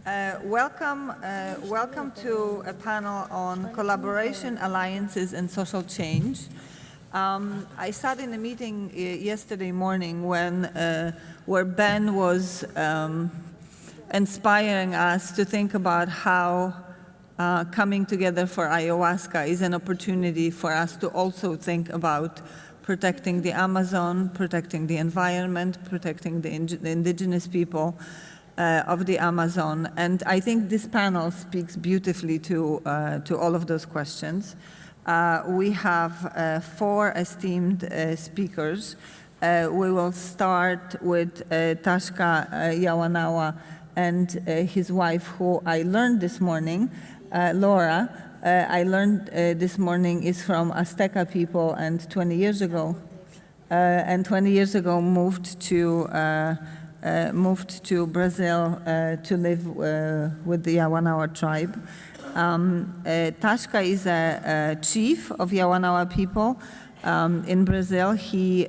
Welcome to a panel on collaboration, alliances, and social change. I sat in a meeting yesterday morning where Ben was inspiring us to think about how coming together for ayahuasca is an opportunity for us to also think about protecting the Amazon, protecting the environment, protecting the indigenous people of the Amazon. And I think this panel speaks beautifully to all of those questions. We have 4 esteemed speakers. We will start with Tashka Yawanawa and his wife, who I learned this morning, Laura. I learned this morning is from Azteca people, and 20 years ago moved to Brazil to live with the Yawanawa tribe. Tashka is a chief of Yawanawa people in Brazil. He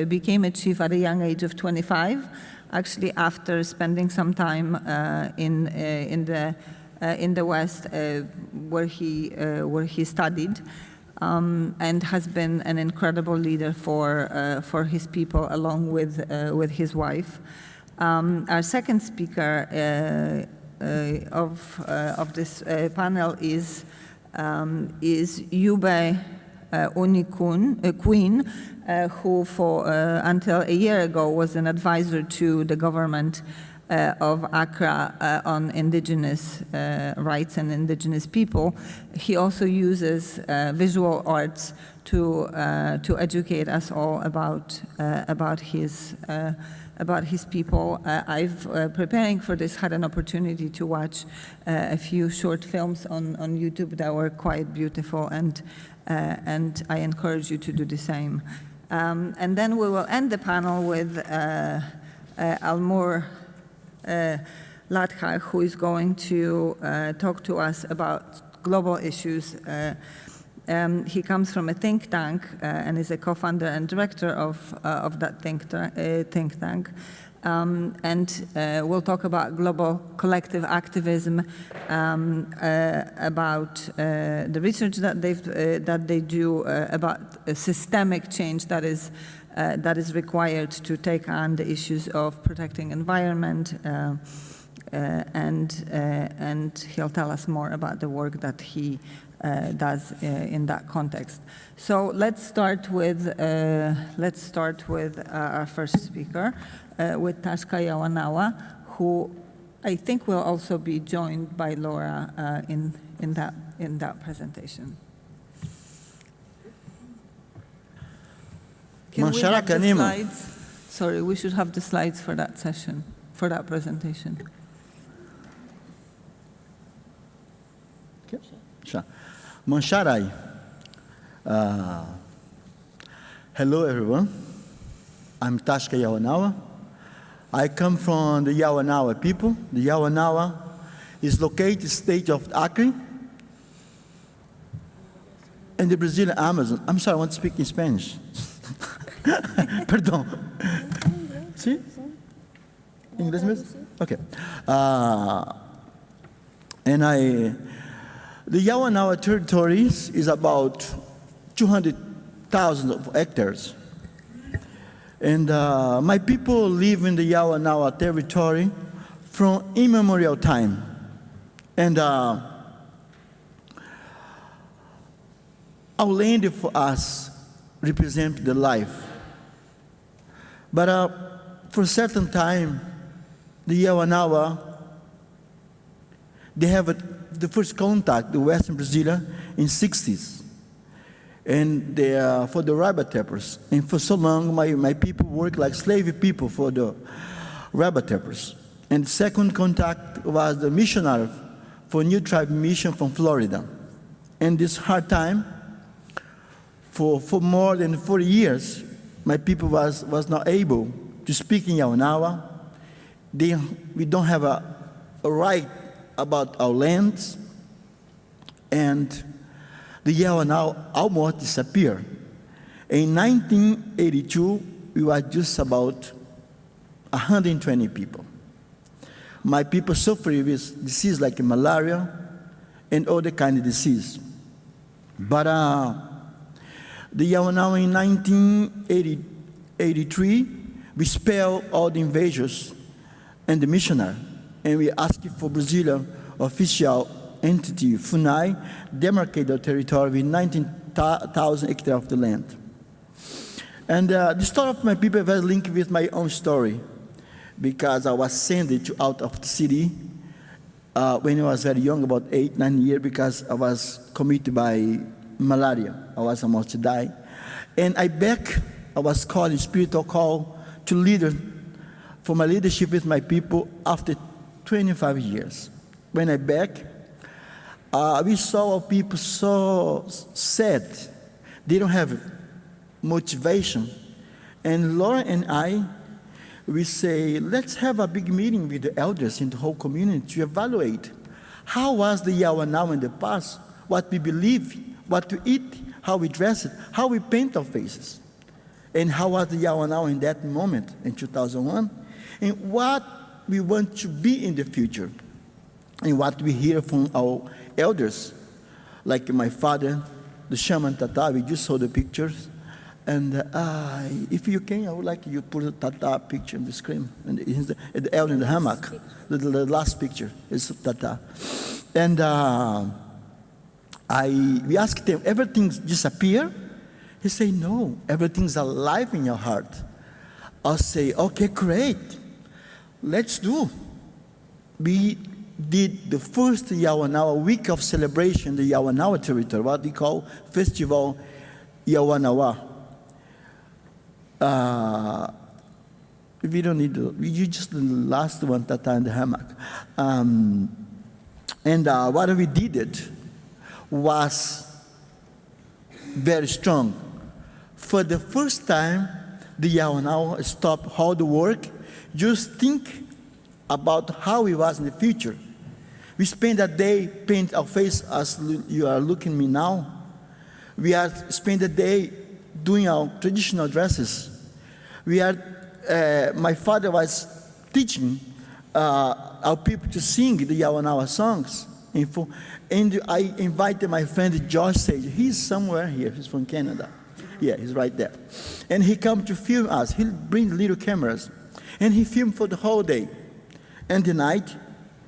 became a chief at a young age of 25, actually after spending some time in the West where he studied. And has been an incredible leader for his people, along with his wife. Our second speaker of this panel is Yube Hunikuin, who until a year ago was an advisor to the government of Accra on indigenous rights and indigenous people. He also uses visual arts to educate us all about his people. I've preparing for this had an opportunity to watch a few short films on YouTube that were quite beautiful, and I encourage you to do the same. And then we will end the panel with Alnoor Ladha, who is going to talk to us about global issues. He comes from a think tank and is a co-founder and director of that think tank. And we'll talk about global collective activism, about the research that they do, about a systemic change that is required to take on the issues of protecting environment, and he'll tell us more about the work that he does in that context. So let's start with our first speaker, with Tashka Yawanawa, who I think will also be joined by Laura in that presentation. Can we have the slides? Sorry, we should have the slides for that session, for that presentation. Okay. Sure. Monsharai. Hello, everyone. I'm Tashka Yawanawa. I come from the Yawanawa people. The Yawanawa is located in the state of Acre in the Brazilian Amazon. I'm sorry, I want to speak in Spanish. Perdão. ¿Sí? ¿Inglés mesmo? Okay. The Yawanawa territories is about 200,000 hectares. And my people live in the Yawanawa territory from immemorial time. And our land for us represents the life. But for a certain time, the Yawanawa, they have the first contact, the Western Brazil, in 60s. And they are for the rabbit tappers. And for so long, my people work like slave people for the rabbit tappers. And the second contact was the missionary for New Tribe Mission from Florida. And this hard time, for more than 40 years, my people was not able to speak in Yawanawa. We don't have a right about our lands, and the Yawanawa almost disappeared. In 1982, we were just about 120 people. my people suffer with disease like malaria and other kind of disease. But the Yawanawa in 1983, we expelled all the invaders and the missionary, and we asked for Brazilian official entity, FUNAI, demarcate the territory with 19,000 hectares of the land. And the story of my people was linked with my own story, because I was sent out of the city when I was very young, about 8, 9 years, because I was committed by malaria. I was almost to die. And I was called in spiritual call to leader for my leadership with my people after 25 years. When I back, we saw our people so sad. They don't have motivation. And Laura and I, we say, let's have a big meeting with the elders in the whole community to evaluate how was the Yawanawa in the past, what we believe, what to eat, how we dress it, how we paint our faces, and how was the Yawanawa in that moment in 2001, and what we want to be in the future, and what we hear from our elders, like my father, the shaman Tata. We just saw the pictures. And if you can, I would like you to put a Tata picture on the screen. And the elder in the hammock, the last picture is Tata. And we asked him, everything disappear? He said, no, everything's alive in your heart. I'll say, okay, great. Let's do. We did the first Yawanawa week of celebration, the Yawanawa territory, what we call Festival Yawanawa. We don't need to, you just the last one, Tata in the hammock. What we did it was very strong. For the first time, the Yawanawa stopped all the work, just think about how it was in the future. We spent a day paint our face as you are looking at me now. We spent a day doing our traditional dresses. My father was teaching our people to sing the Yawanawa songs. And I invited my friend Josh Sage. He's somewhere here. He's from Canada. Yeah, he's right there. And he come to film us. He'll bring little cameras. And he filmed for the whole day. And the night,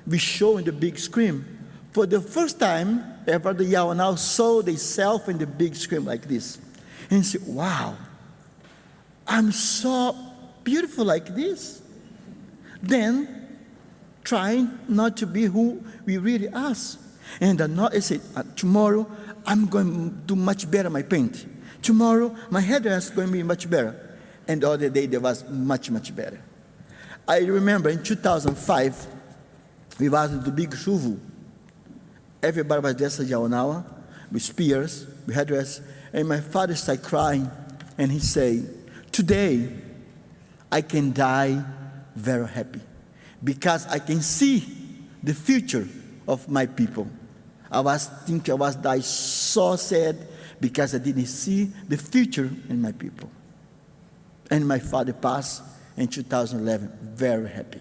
we show in the big screen. For the first time ever, the Yawanawa saw themselves in the big screen like this. And he said, wow, I'm so beautiful like this. Then, trying not to be who we really are. And I said, tomorrow, I'm going to do much better my paint. Tomorrow, my headdress is going to be much better. And the other day, there was much, much better. I remember in 2005, we was in the big shuvu. Everybody was dressed as Yawanawa, with spears, with headdress. And my father started crying, and he said, today, I can die very happy, because I can see the future of my people. I was dying so sad, because I didn't see the future in my people. And my father passed in 2011, very happy.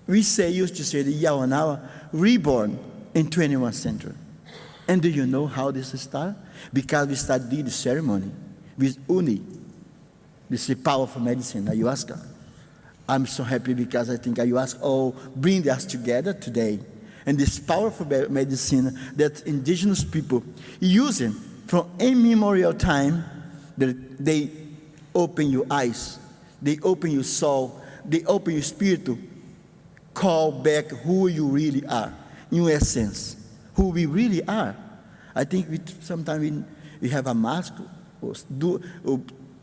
We used to say the Yawanawa reborn in 21st century. And do you know how this started? Because we started the ceremony with Uni. This is powerful medicine, ayahuasca. I'm so happy because I think ayahuasca bring us together today. And this powerful medicine that indigenous people using from immemorial time, that they open your eyes, they open your soul, they open your spirit to call back who you really are, in essence, who we really are. I think sometimes we have a mask or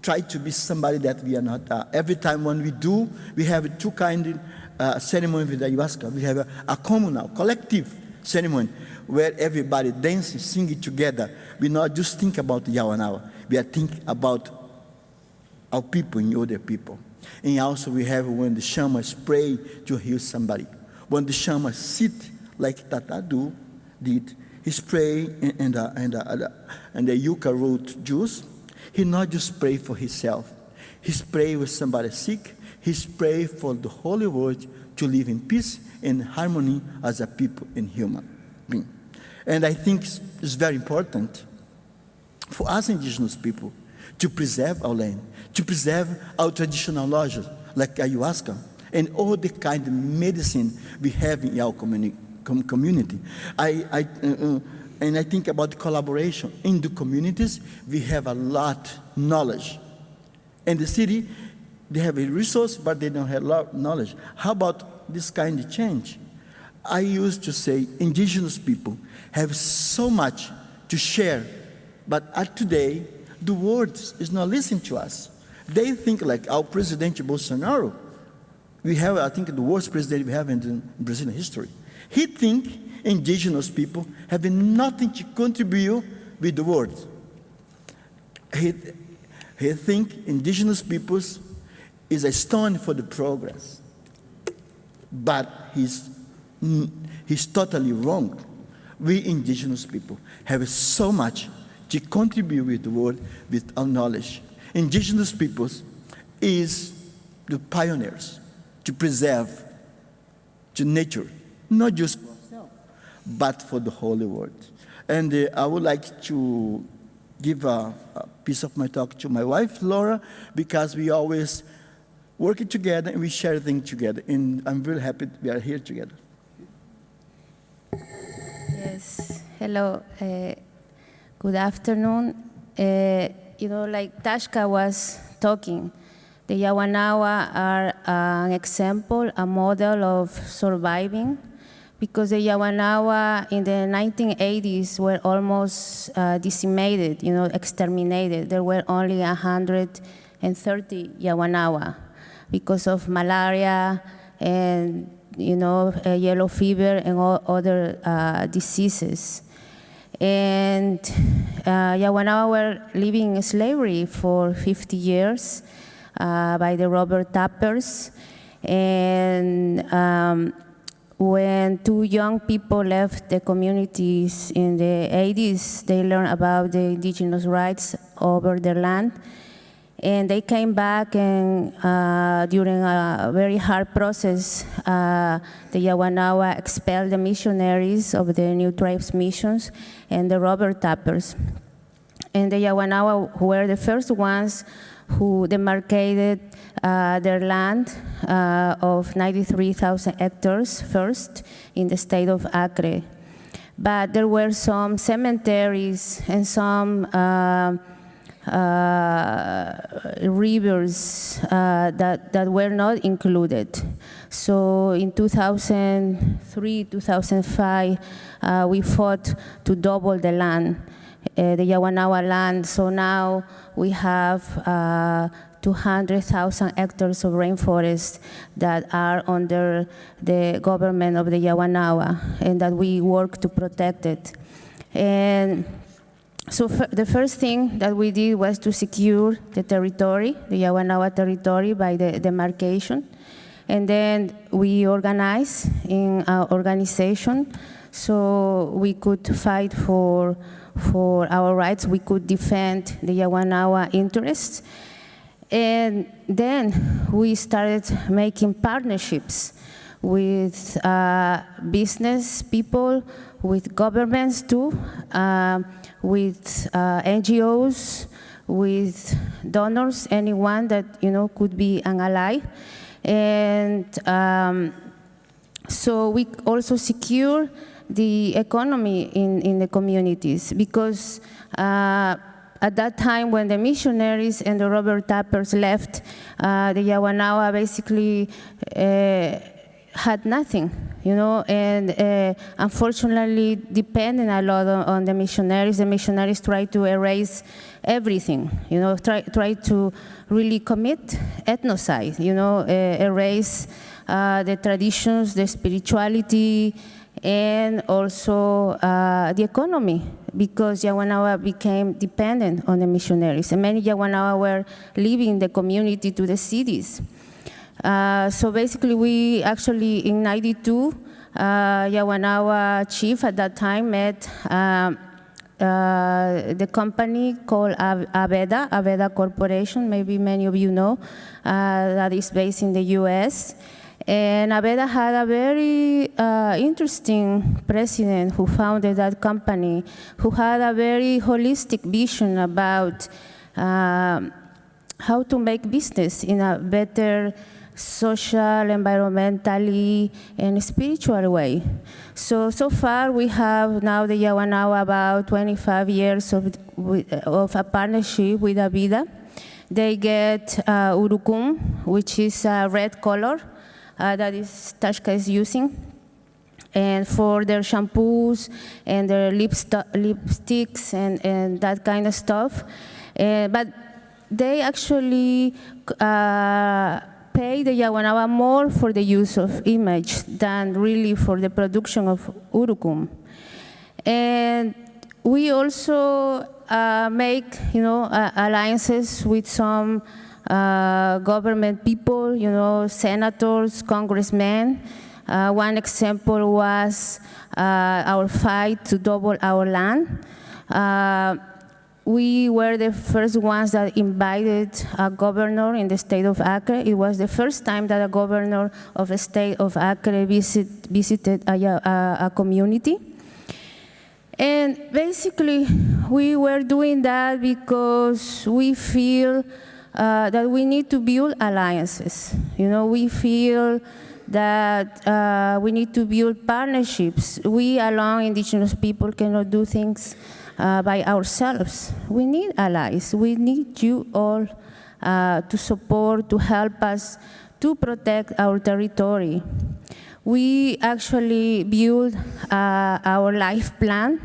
try to be somebody that we are not. Every time when we do, we have two kind of ceremony with ayahuasca. We have a communal, collective ceremony where everybody dances, singing together. We not just think about Yawanawa. We are thinking about our people and other people. And also we have when the shaman pray to heal somebody. When the shaman sit like Tata did, he spray and the yucca root juice. He not just pray for himself. He pray with somebody sick. He pray for the Holy Word to live in peace and harmony as a people and human being. And I think it's very important for us indigenous people to preserve our land, to preserve our traditional knowledge, like ayahuasca, and all the kind of medicine we have in our community. And I think about collaboration. In the communities, we have a lot of knowledge. In the city, they have a resource, but they don't have a lot of knowledge. How about this kind of change? I used to say indigenous people have so much to share, but today, the world is not listening to us. They think like our President Bolsonaro. We have, I think, the worst president we have in Brazilian history. He thinks indigenous people have nothing to contribute with the world. He thinks indigenous peoples is a stone for the progress. But he's totally wrong. We indigenous people have so much to contribute with the world with our knowledge. Indigenous peoples is the pioneers to preserve to nature, not just for ourselves, but for the whole world. And I would like to give a piece of my talk to my wife, Laura, because we always working together and we share things together. And I'm really happy we are here together. Yes, hello. Good afternoon. Like Tashka was talking, the Yawanawa are an example, a model of surviving, because the Yawanawa in the 1980s were almost decimated, exterminated. There were only 130 Yawanawa because of malaria and, yellow fever and all other diseases. And Yawanawa were living in slavery for 50 years by the robber tappers. And when two young people left the communities in the 80s, they learned about the indigenous rights over their land. And they came back, and during a very hard process, the Yawanawa expelled the missionaries of the New Tribes missions and the robber tappers. And the Yawanawa were the first ones who demarcated their land of 93,000 hectares first in the state of Acre. But there were some cemeteries and some rivers that were not included. So in 2003, 2005, we fought to double the land, the Yawanawa land. So now we have 200,000 hectares of rainforest that are under the government of the Yawanawa, and that we work to protect it. And so the first thing that we did was to secure the territory, the Yawanawa territory, by the demarcation. And then we organized in our organization so we could fight for our rights, we could defend the Yawanawa interests. And then we started making partnerships with business people, with governments too, with NGOs, with donors, anyone that could be an ally. And so we also secure the economy in the communities, because at that time when the missionaries and the robber tappers left, the Yawanawa basically had nothing, and unfortunately depending a lot on the missionaries. The missionaries tried to erase everything, try to really commit ethnocide, erase the traditions, the spirituality, and also the economy, because Yawanawa became dependent on the missionaries. And many Yawanawa were leaving the community to the cities. So basically, we actually, in '92, Yawanawa chief at that time met the company called Aveda Corporation, maybe many of you know, that is based in the US. And Abeda had a very interesting president who founded that company, who had a very holistic vision about how to make business in a better social, environmentally, and spiritual way. So far we have now the Yawanawa about 25 years of a partnership with Abida. They get urucum, which is a red color that is Tashka is using, and for their shampoos and their lipsticks and that kind of stuff. But they actually pay the Yawanawa more for the use of image than really for the production of urucum. And we also make, alliances with some government people, senators, congressmen. One example was our fight to double our land. We were the first ones that invited a governor in the state of Acre. It was the first time that a governor of the state of Acre visited a community. And basically, we were doing that because we feel that we need to build alliances. We feel that we need to build partnerships. We alone, indigenous people, cannot do things by ourselves. We need allies. We need you all to support, to help us to protect our territory. We actually build our life plan.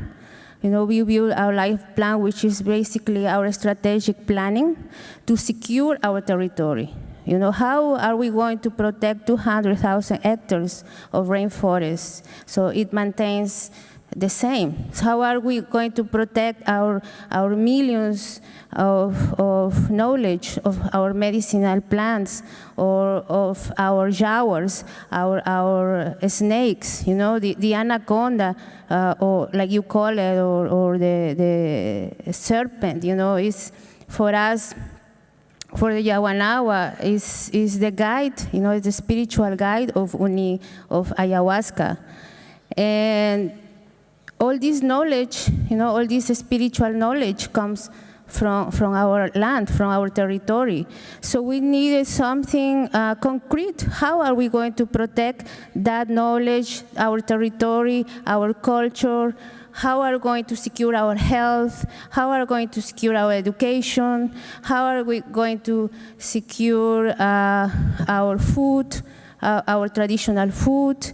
We build our life plan, which is basically our strategic planning to secure our territory. How are we going to protect 200,000 hectares of rainforest so it maintains the same? How are we going to protect our millions of knowledge of our medicinal plants, or of our jaguars, our snakes, the anaconda, or like you call it, or the serpent, is for us. For the Yawanawa is the guide, it's the spiritual guide of ayahuasca. And all this knowledge, all this spiritual knowledge comes from our land, from our territory. So we needed something concrete. How are we going to protect that knowledge, our territory, our culture? How are we going to secure our health? How are we going to secure our education? How are we going to secure our food, our traditional food?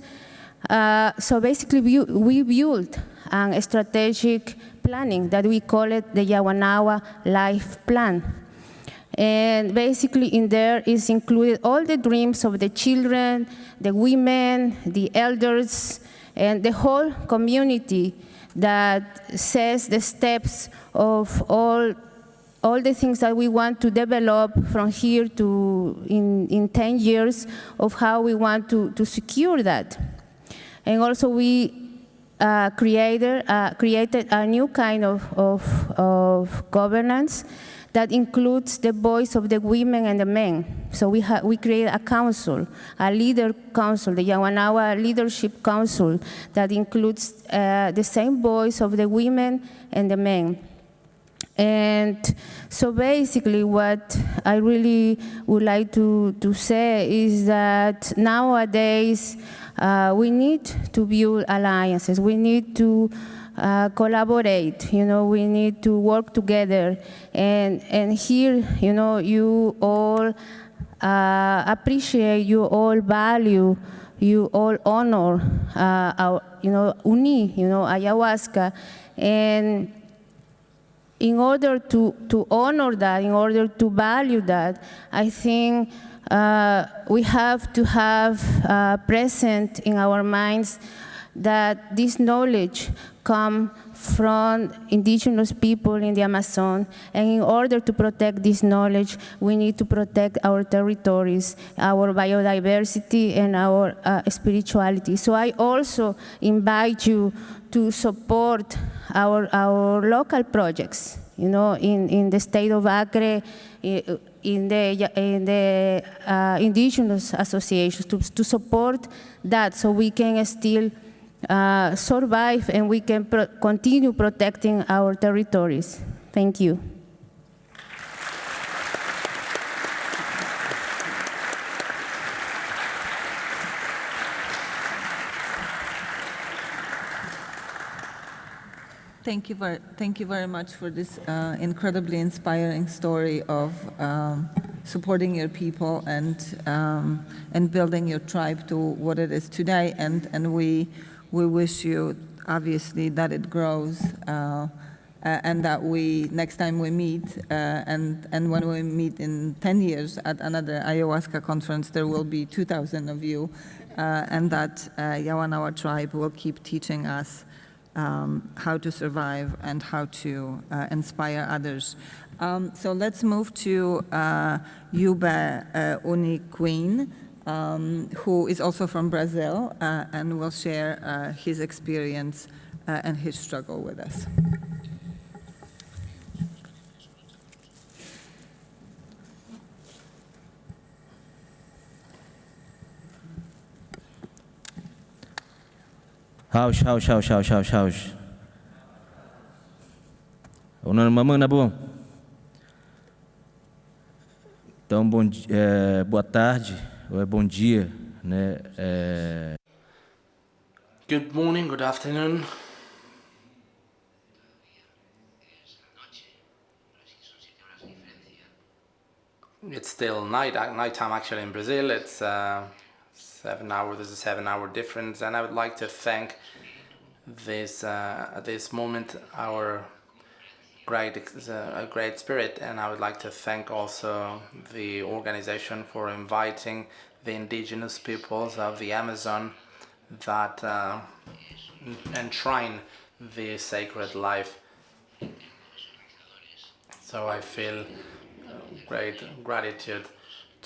So basically, we built a strategic planning that we call it the Yawanawa Life Plan. And basically in there is included all the dreams of the children, the women, the elders, and the whole community that says the steps of all the things that we want to develop from here to in 10 years of how we want to secure that. And also we created a new kind of governance that includes the voice of the women and the men. So we created a council, a leader council, the Yawanawa Leadership Council, that includes the same voice of the women and the men. And so basically what I really would like to say is that nowadays we need to build alliances. We need to collaborate, we need to work together. And here, you all appreciate, you all value, you all honor our, ayahuasca. And in order to honor that, in order to value that, I think we have to have present in our minds that this knowledge comes from indigenous people in the Amazon, and in order to protect this knowledge, we need to protect our territories, our biodiversity, and our spirituality. So I also invite you to support our local projects, in the state of Acre, in the indigenous associations to support that, so we can still survive and we can continue protecting our territories. Thank you. Thank you very much for this incredibly inspiring story of supporting your people and building your tribe to what it is today. And we wish you, obviously, that it grows and that next time we meet, and when we meet in 10 years at another ayahuasca conference, there will be 2,000 of you, and that Yawanawa tribe will keep teaching us how to survive and how to inspire others. So let's move to Yube Hunikuin, who is also from Brazil and will share his experience and his struggle with us. Haush. Una mamãe na bom. Então, boa tarde, ou é bom dia, né? Good morning, good afternoon. It's still nighttime actually in Brazil. It's 7 hours. There's a 7-hour difference, and I would like to thank at this moment our great spirit, and I would like to thank also the organization for inviting the indigenous peoples of the Amazon that enshrine the sacred life. So I feel great gratitude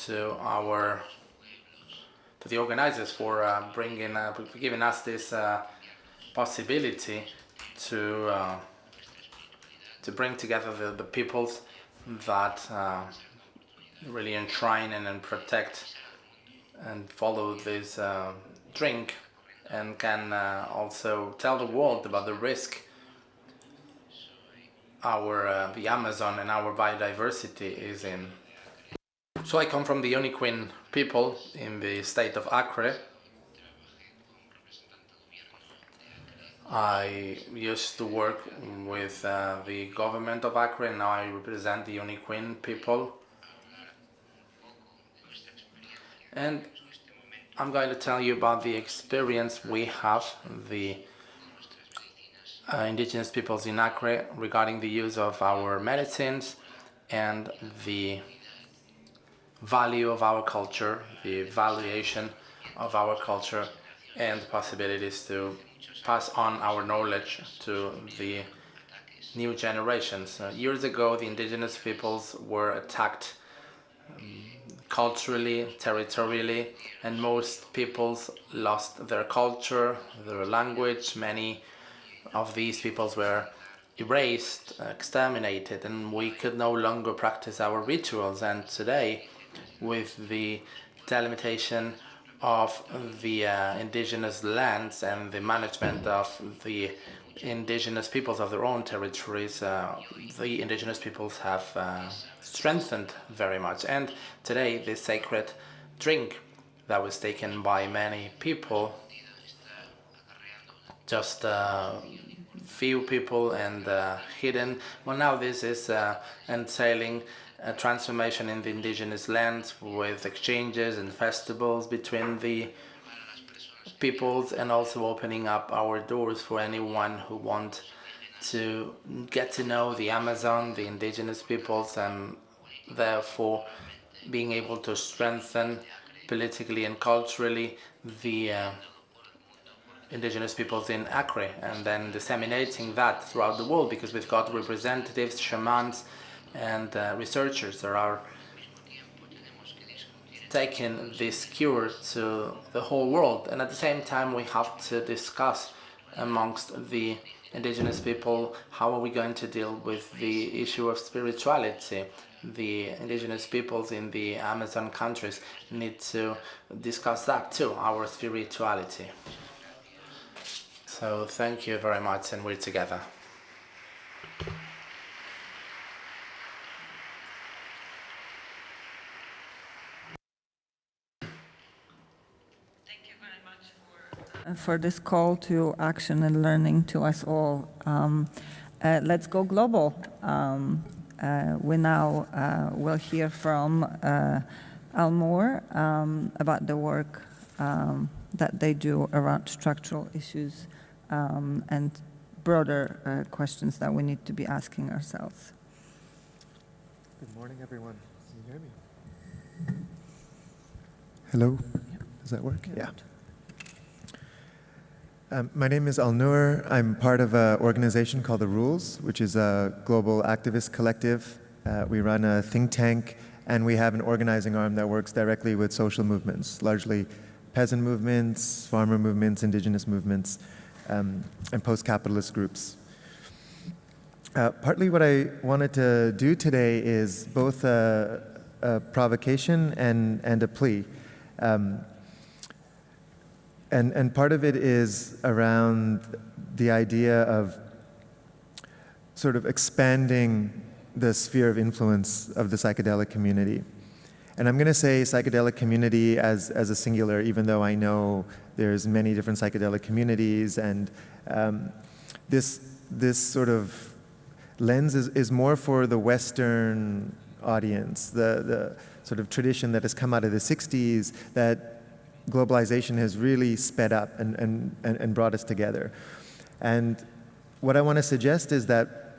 to the organizers for giving us this possibility to bring together the peoples that really enshrine and protect and follow this drink, and can also tell the world about the risk the Amazon and our biodiversity is in. So I come from the Hunikuin people in the state of Acre. I used to work with the government of Acre, and now I represent the Hunikuin people. And I'm going to tell you about the experience we have, the indigenous peoples in Acre, regarding the use of our medicines and the value of our culture, the valuation of our culture, and possibilities to pass on our knowledge to the new generations. Years ago, the indigenous peoples were attacked culturally, territorially, and most peoples lost their culture, their language. Many of these peoples were erased, exterminated, and we could no longer practice our rituals. And today, with the delimitation of the indigenous lands and the management of the indigenous peoples of their own territories, the indigenous peoples have strengthened very much. And today, this sacred drink that was taken by many people, just few people and hidden, well, now this is entailing a transformation in the indigenous lands with exchanges and festivals between the peoples, and also opening up our doors for anyone who wants to get to know the Amazon, the indigenous peoples, and therefore being able to strengthen politically and culturally the indigenous peoples in Acre, and then disseminating that throughout the world, because we've got representatives, shamans, and researchers that are taking this cure to the whole world. And at the same time, we have to discuss amongst the indigenous people how are we going to deal with the issue of spirituality, the indigenous peoples in the Amazon countries need to discuss that too, our spirituality. So thank you very much, and we're together. For this call to action and learning to us all. Let's go global. We now will hear from Alnoor about the work that they do around structural issues and broader questions that we need to be asking ourselves. Good morning, everyone. Can you hear me? Hello? Does that work? Yeah. My name is Alnoor. I'm part of an organization called The Rules, which is a global activist collective. We run a think tank, and we have an organizing arm that works directly with social movements, largely peasant movements, farmer movements, indigenous movements, and post-capitalist groups. Partly what I wanted to do today is both a provocation and a plea. And part of it is around the idea of sort of expanding the sphere of influence of the psychedelic community. And I'm going to say psychedelic community as a singular, even though I know there's many different psychedelic communities, and this sort of lens is more for the Western audience, the sort of tradition that has come out of the 60s that globalization has really sped up and brought us together. And what I want to suggest is that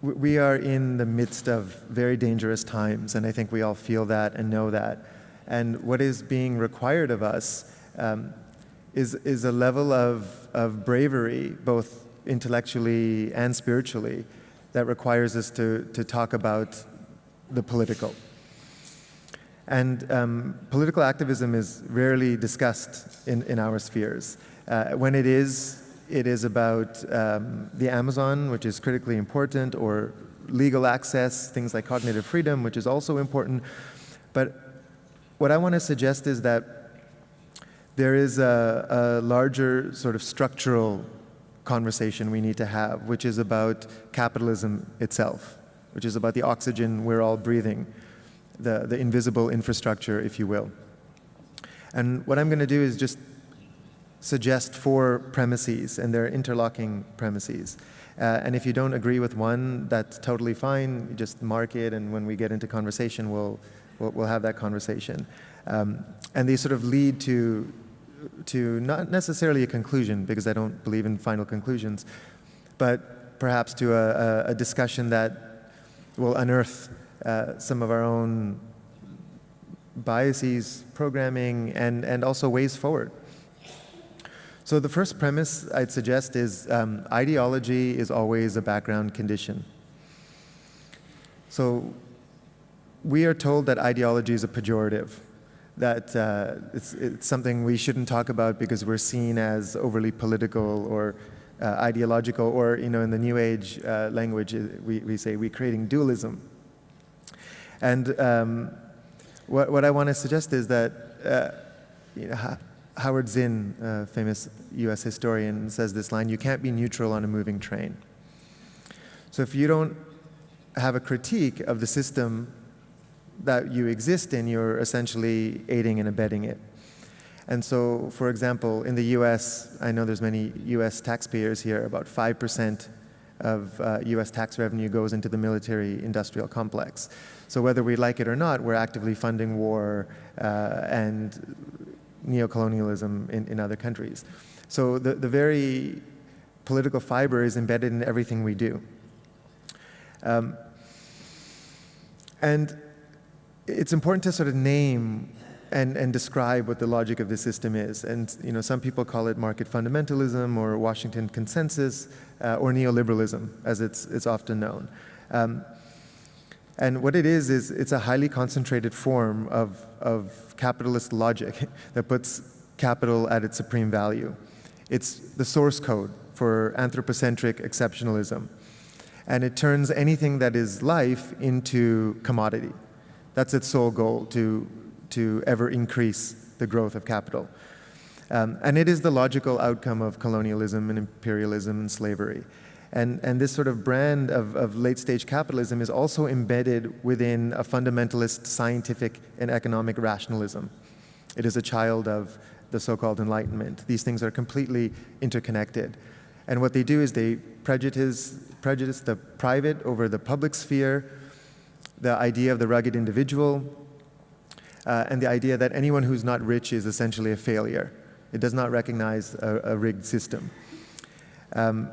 we are in the midst of very dangerous times, and I think we all feel that and know that. And what is being required of us is a level of bravery, both intellectually and spiritually, that requires us to talk about the political. And political activism is rarely discussed in our spheres. When it is about the Amazon, which is critically important, or legal access, things like cognitive freedom, which is also important. But what I want to suggest is that there is a larger sort of structural conversation we need to have, which is about capitalism itself, which is about the oxygen we're all breathing, the invisible infrastructure, if you will. And what I'm going to do is just suggest 4 premises, and they're interlocking premises. And if you don't agree with one, that's totally fine. You just mark it, and when we get into conversation, we'll have that conversation. And they sort of lead to not necessarily a conclusion, because I don't believe in final conclusions, but perhaps to a discussion that will unearth some of our own biases, programming, and also ways forward. So the first premise I'd suggest is ideology is always a background condition. So we are told that ideology is a pejorative, that it's something we shouldn't talk about because we're seen as overly political or ideological, or in the New Age language, we say we're creating dualism. And what I want to suggest is that Howard Zinn, a famous US historian, says this line: you can't be neutral on a moving train. So if you don't have a critique of the system that you exist in, you're essentially aiding and abetting it. And so, for example, in the US, I know there's many US taxpayers here, about 5% of US tax revenue goes into the military-industrial complex. So whether we like it or not, we're actively funding war and neocolonialism in other countries. So the very political fiber is embedded in everything we do. And it's important to sort of name and describe what the logic of the system is. And some people call it market fundamentalism or Washington consensus or neoliberalism, as it's often known. And what it is it's a highly concentrated form of capitalist logic that puts capital at its supreme value. It's the source code for anthropocentric exceptionalism. And it turns anything that is life into commodity. That's its sole goal, to ever increase the growth of capital. And it is the logical outcome of colonialism and imperialism and slavery. And this sort of brand of late-stage capitalism is also embedded within a fundamentalist scientific and economic rationalism. It is a child of the so-called Enlightenment. These things are completely interconnected. And what they do is they prejudice the private over the public sphere, the idea of the rugged individual, and the idea that anyone who's not rich is essentially a failure. It does not recognize a rigged system. And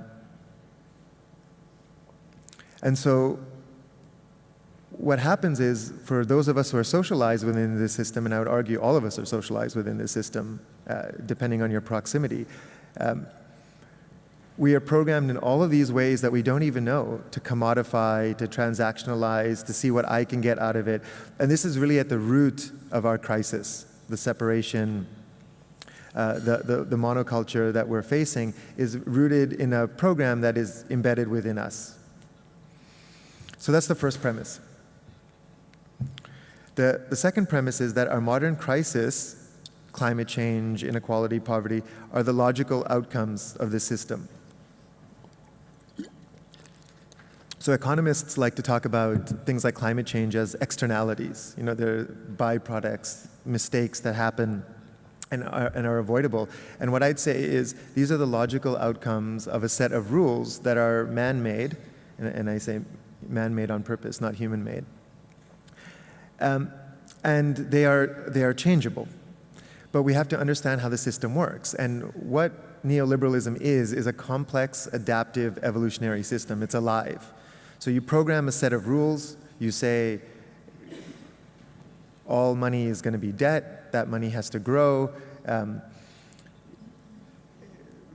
so what happens is, for those of us who are socialized within this system, and I would argue all of us are socialized within this system, depending on your proximity, we are programmed in all of these ways that we don't even know, to commodify, to transactionalize, to see what I can get out of it. And this is really at the root of our crisis. The separation, the monoculture that we're facing is rooted in a program that is embedded within us. So that's the first premise. The second premise is that our modern crisis, climate change, inequality, poverty, are the logical outcomes of this system. So economists like to talk about things like climate change as externalities. They're byproducts, mistakes that happen and are avoidable. And what I'd say is these are the logical outcomes of a set of rules that are man-made, and I say man-made on purpose, not human-made. And they are changeable. But we have to understand how the system works. And what neoliberalism is a complex, adaptive, evolutionary system. It's alive. So you program a set of rules. You say all money is going to be debt. That money has to grow.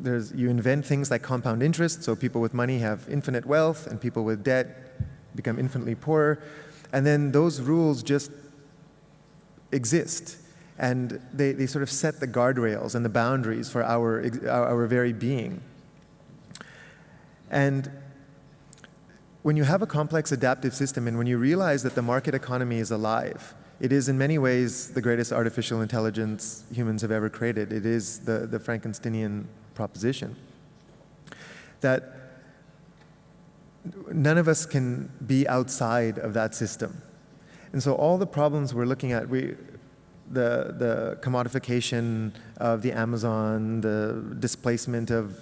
You invent things like compound interest. So people with money have infinite wealth, and people with debt become infinitely poorer. And then those rules just exist. And they sort of set the guardrails and the boundaries for our very being. And when you have a complex adaptive system, and when you realize that the market economy is alive, it is in many ways the greatest artificial intelligence humans have ever created. It is the Frankensteinian proposition. That none of us can be outside of that system. And so all the problems we're looking at, the commodification of the Amazon, the displacement of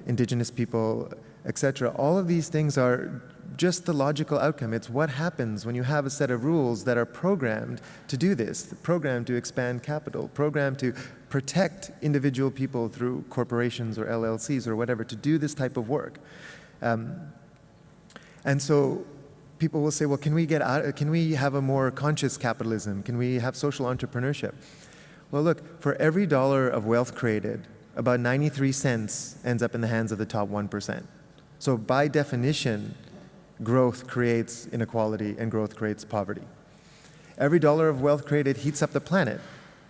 indigenous people, etc. All of these things are just the logical outcome. It's what happens when you have a set of rules that are programmed to do this, programmed to expand capital, programmed to protect individual people through corporations or LLCs or whatever, to do this type of work. And so people will say, well, can we have a more conscious capitalism? Can we have social entrepreneurship? Well, look, for every dollar of wealth created, about 93 cents ends up in the hands of the top 1%. So by definition, growth creates inequality and growth creates poverty. Every dollar of wealth created heats up the planet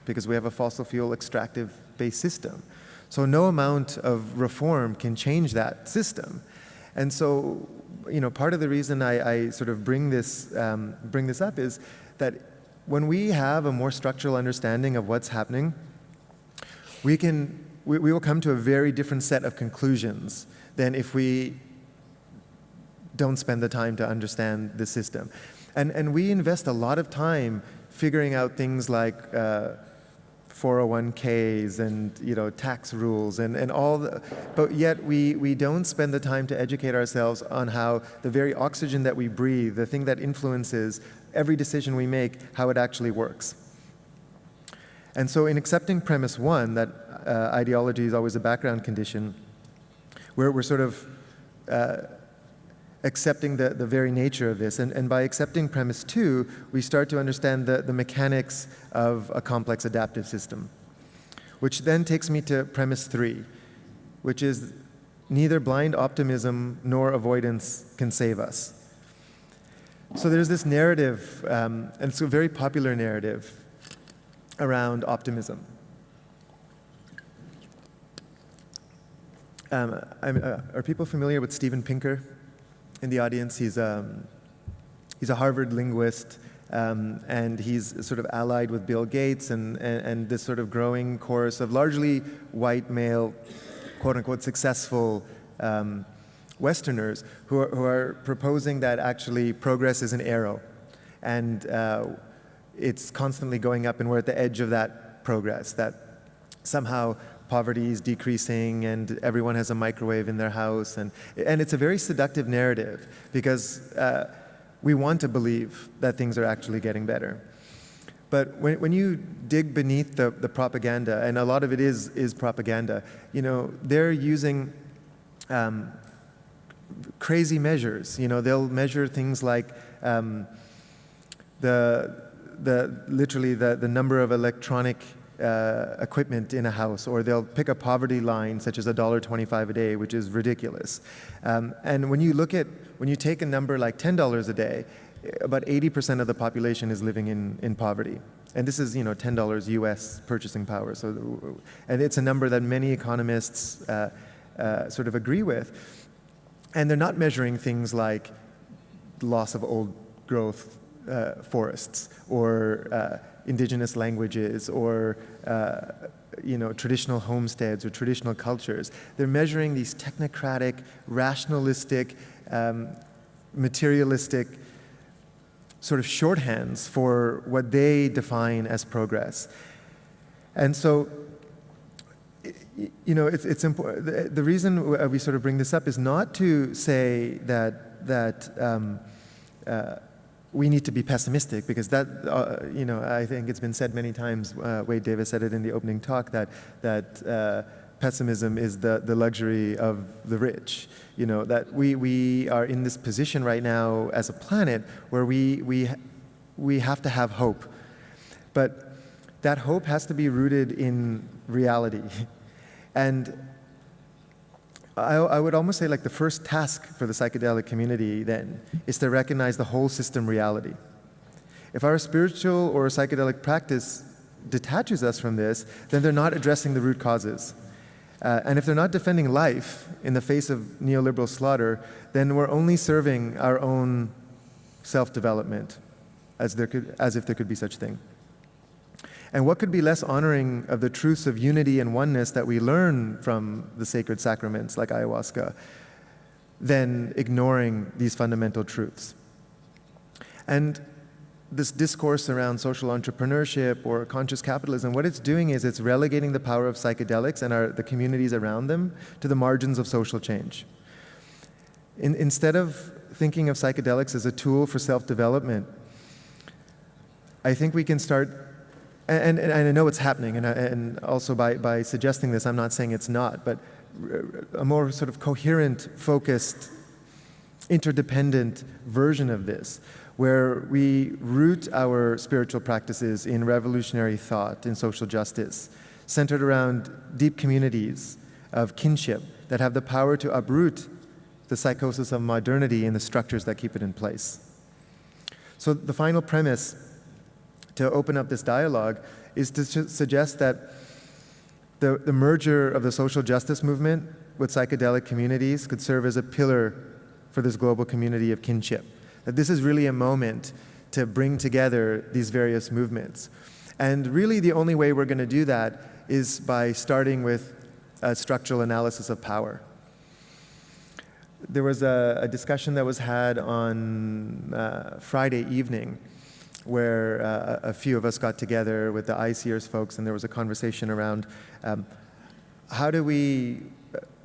because we have a fossil fuel extractive-based system. So no amount of reform can change that system. And so, part of the reason I sort of bring this up is that when we have a more structural understanding of what's happening, we will come to a very different set of conclusions than if we don't spend the time to understand the system. And we invest a lot of time figuring out things like 401ks and tax rules and all but yet we don't spend the time to educate ourselves on how the very oxygen that we breathe, the thing that influences every decision we make, how it actually works. And so in accepting premise one, that ideology is always a background condition, we're sort of accepting the very nature of this. And by accepting premise two, we start to understand the mechanics of a complex adaptive system, which then takes me to premise three, which is neither blind optimism nor avoidance can save us. So there's this narrative, and it's a very popular narrative around optimism. Are people familiar with Steven Pinker? in the audience. He's a Harvard linguist, and he's sort of allied with Bill Gates and this sort of growing chorus of largely white male, quote-unquote, successful Westerners who are proposing that actually progress is an arrow, and it's constantly going up, and we're at the edge of that progress, that somehow poverty is decreasing and everyone has a microwave in their house, and it's a very seductive narrative because we want to believe that things are actually getting better. But when you dig beneath the propaganda, and a lot of it is propaganda, you know, they're using crazy measures. You know, they'll measure things like literally the number of electronic equipment in a house, or they'll pick a poverty line such as $1.25 a day, which is ridiculous. And when you take a number like $10 a day, about 80% of the population is living in poverty. And this is, you know, $10 US purchasing power. So, and it's a number that many economists sort of agree with. And they're not measuring things like loss of old growth forests, or indigenous languages, or you know, traditional homesteads or traditional cultures. They're measuring these technocratic, rationalistic, materialistic sort of shorthands for what they define as progress. And so, you know, it's important. The reason we sort of bring this up is not to say that we need to be pessimistic, because that, you know, I think it's been said many times. Wade Davis said it in the opening talk, that pessimism is the luxury of the rich. You know, that we are in this position right now as a planet where we have to have hope, but that hope has to be rooted in reality. And I would almost say, like, the first task for the psychedelic community then is to recognize the whole system reality. If our spiritual or psychedelic practice detaches us from this, then they're not addressing the root causes. And if they're not defending life in the face of neoliberal slaughter, then we're only serving our own self-development, as if there could be such thing. And what could be less honoring of the truths of unity and oneness that we learn from the sacred sacraments like ayahuasca than ignoring these fundamental truths? And this discourse around social entrepreneurship or conscious capitalism, what it's doing is it's relegating the power of psychedelics and the communities around them to the margins of social change. Instead of thinking of psychedelics as a tool for self-development, I think we can start. And I know it's happening, and also by suggesting this, I'm not saying it's not, but a more sort of coherent, focused, interdependent version of this, where we root our spiritual practices in revolutionary thought, in social justice, centered around deep communities of kinship that have the power to uproot the psychosis of modernity and the structures that keep it in place. So the final premise to open up this dialogue is to suggest that the merger of the social justice movement with psychedelic communities could serve as a pillar for this global community of kinship. That this is really a moment to bring together these various movements. And really the only way we're going to do that is by starting with a structural analysis of power. There was a discussion that was had on Friday evening, where a few of us got together with the ICERS folks, and there was a conversation around how do we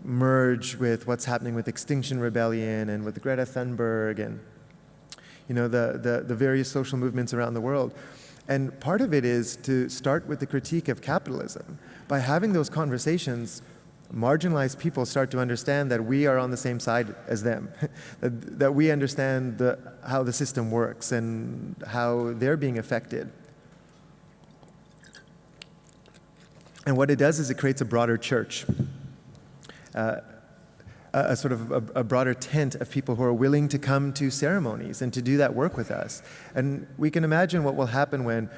merge with what's happening with Extinction Rebellion and with Greta Thunberg and, you know, the various social movements around the world. And part of it is to start with the critique of capitalism. By having those conversations, marginalized people start to understand that we are on the same side as them, that we understand how the system works and how they're being affected. And what it does is it creates a broader church, a sort of a broader tent of people who are willing to come to ceremonies and to do that work with us. And we can imagine what will happen when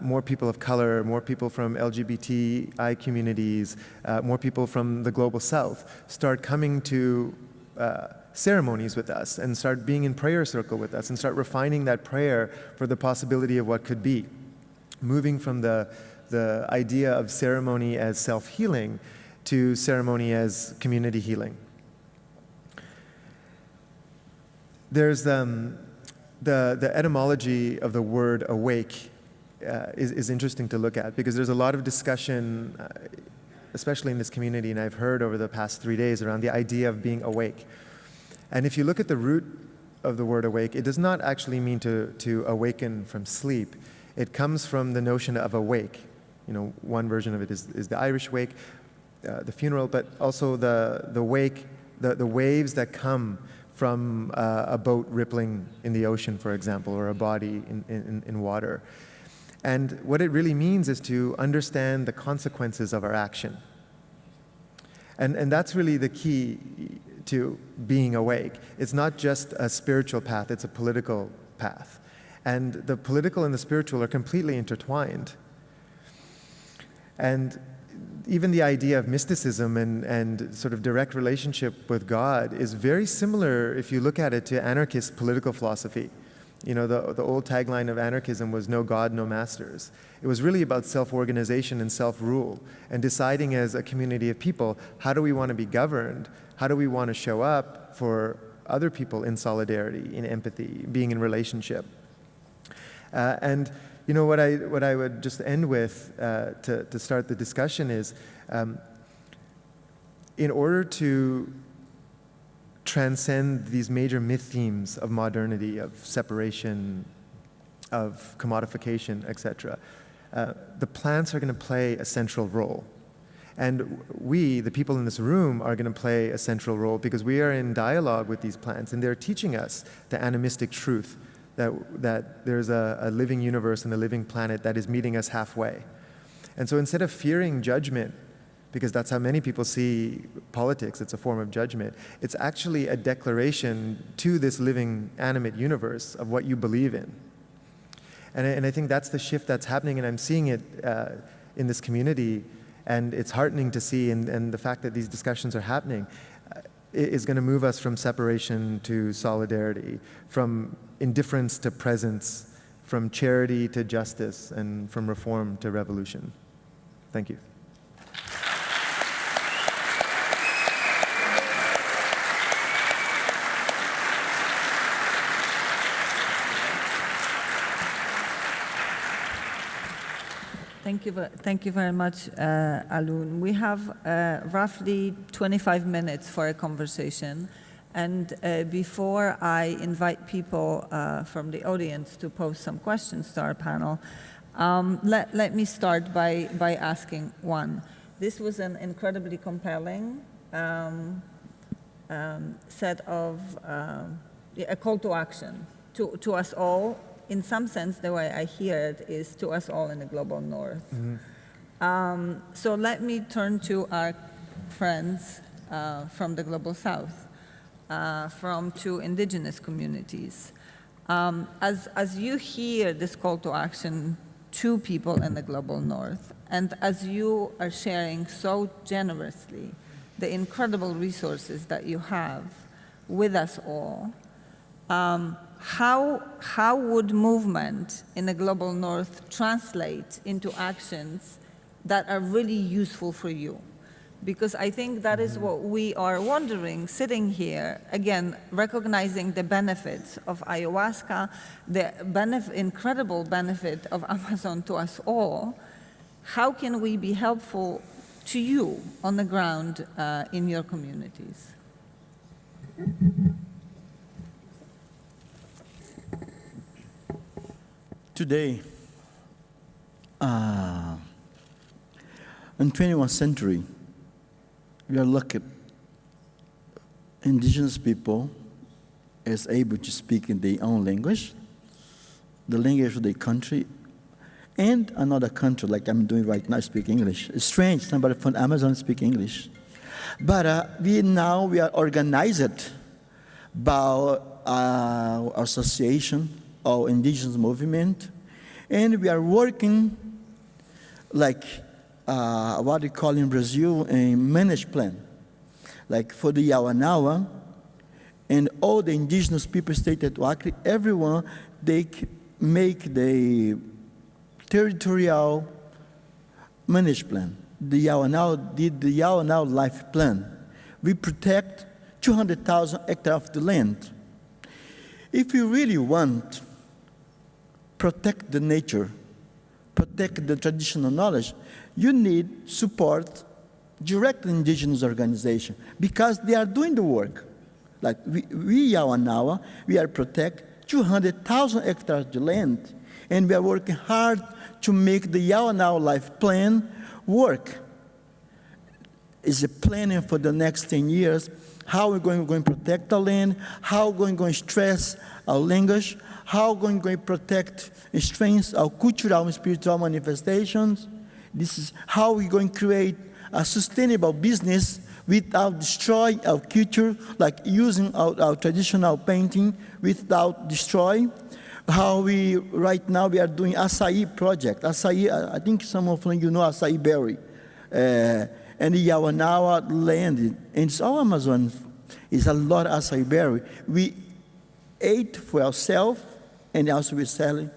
more people of color, more people from LGBTI communities, more people from the global south start coming to ceremonies with us and start being in prayer circle with us and start refining that prayer for the possibility of what could be. Moving from the idea of ceremony as self-healing to ceremony as community healing. There's the etymology of the word awake is interesting to look at, because there's a lot of discussion, especially in this community, and I've heard over the past 3 days, around the idea of being awake. And if you look at the root of the word awake, it does not actually mean to awaken from sleep. It comes from the notion of awake. You know, one version of it is the Irish wake, the funeral, but also the wake, the waves that come from a boat rippling in the ocean, for example, or a body in water. And what it really means is to understand the consequences of our action. And that's really the key to being awake. It's not just a spiritual path, it's a political path. And the political and the spiritual are completely intertwined. And even the idea of mysticism and sort of direct relationship with God is very similar, if you look at it, to anarchist political philosophy. You know, the old tagline of anarchism was "No God, no masters." It was really about self-organization and self-rule and deciding as a community of people, how do we want to be governed? How do we want to show up for other people in solidarity, in empathy, being in relationship? And you know, what I would just end with to start the discussion is, in order to transcend these major myth themes of modernity, of separation, of commodification, etc., the plants are going to play a central role. And we, the people in this room, are going to play a central role because we are in dialogue with these plants, and they're teaching us the animistic truth that there's a living universe and a living planet that is meeting us halfway. And so instead of fearing judgment, because that's how many people see politics, it's a form of judgment, it's actually a declaration to this living, animate universe of what you believe in. And I think that's the shift that's happening, and I'm seeing it in this community, and it's heartening to see, and the fact that these discussions are happening is going to move us from separation to solidarity, from indifference to presence, from charity to justice, and from reform to revolution. Thank you. Thank you very much, Alnoor. We have roughly 25 minutes for a conversation. And before I invite people from the audience to pose some questions to our panel, let me start by asking one. This was an incredibly compelling set of a call to action to us all. In some sense, the way I hear it is to us all in the global north. Mm-hmm. So let me turn to our friends from the global south, from two indigenous communities. As you hear this call to action to people in the global north, and as you are sharing so generously the incredible resources that you have with us all, how would movement in the global north translate into actions that are really useful for you? Because I think that is what we are wondering, sitting here, again, recognizing the benefits of ayahuasca, the incredible benefit of Amazon to us all. How can we be helpful to you on the ground in your communities? Today, in 21st century, we are lucky indigenous people is able to speak in their own language, the language of their country, and another country, like I'm doing right now, speak English. It's strange, somebody from Amazon speak English. But we are organized by our association, our indigenous movement, and we are working like what we call in Brazil a managed plan. Like for the Yawanawa, And all the indigenous people stated, well, actually, everyone, they make the territorial management plan. The Yawanawa did the Yawanawa life plan. We protect 200,000 hectares of the land. If you really want protect the nature, protect the traditional knowledge, you need support direct indigenous organization because they are doing the work. Like we Yawanawa, we are protect 200,000 hectares of the land, and we are working hard to make the Yawanawa life plan work. Is a planning for the next 10 years, how we're going to protect the land, how we're going to stress our language, how we're going to protect and strengthen our cultural and spiritual manifestations. This is how we're going to create a sustainable business without destroying our culture, like using our traditional painting without destroying. How we, right now, we are doing acai project. Acai, I think some of you know acai berry. And the Yawanawa land, and it's all Amazon, is a lot of acai berry. We ate for ourselves, and also we're selling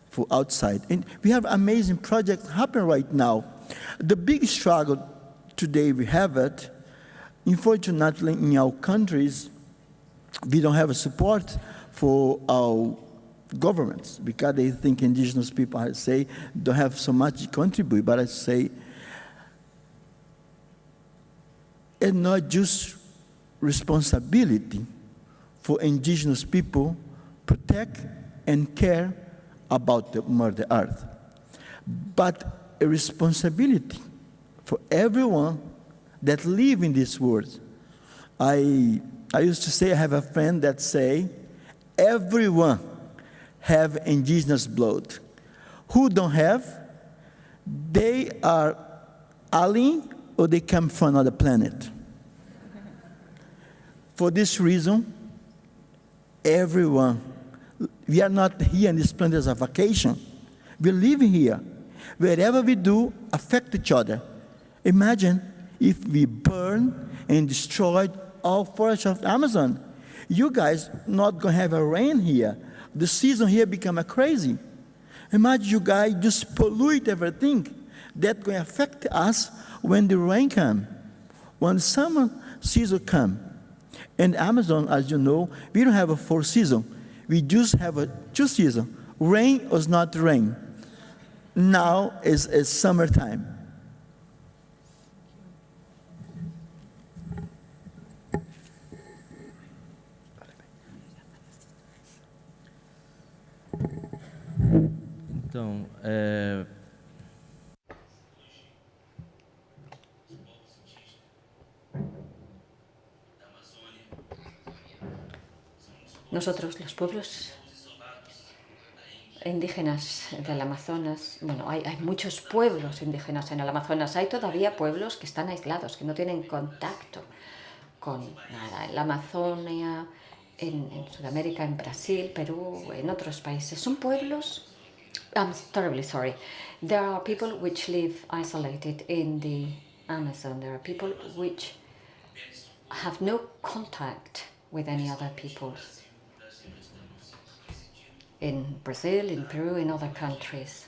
for outside. And we have amazing projects happening right now. The big struggle today we have it, unfortunately in our countries, we don't have a support for our governments because they think indigenous people, I say, don't have so much to contribute, but I say, and not just responsibility for indigenous people protect and care about the Mother Earth, but a responsibility for everyone that live in this world. I used to say, I have a friend that say, everyone have indigenous blood. Who don't have, they are alien or they come from another planet. For this reason, everyone, we are not here on this planet as a vacation. We're living here. Wherever we do, affect each other. Imagine if we burn and destroyed all forests of the Amazon. You guys not going to have a rain here. The season here become a crazy. Imagine you guys just pollute everything. That's going to affect us when the rain comes, when summer season comes. In Amazon, as you know, we don't have a 4 season. We just have a 2 season. Rain or not rain. Now is summertime. Então, nosotros, los pueblos indígenas del Amazonas, bueno, hay muchos pueblos indígenas en el Amazonas, hay todavía pueblos que están aislados, que no tienen contacto con nada. En la Amazonia, en Sudamérica, en Brasil, Perú, en otros países. Son pueblos, I'm terribly sorry, there are people which live isolated in the Amazon. There are people which have no contact with any other peoples. In Brazil, in Peru, in other countries.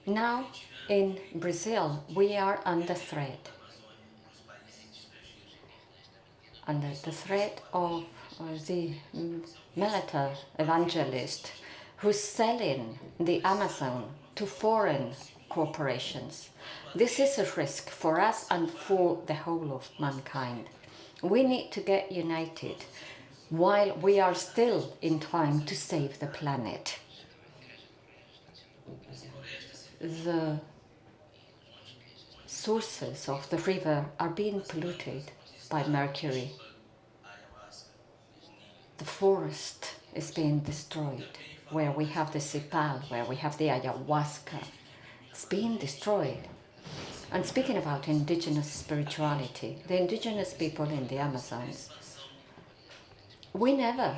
Now, in Brazil, we are under threat. Under the threat of the militant evangelist who's selling the Amazon to foreign corporations. This is a risk for us and for the whole of mankind. We need to get united while we are still in time to save the planet. The sources of the river are being polluted by mercury. The forest is being destroyed, where we have the cipal, where we have the ayahuasca. It's being destroyed. And speaking about indigenous spirituality, the indigenous people in the Amazons, we never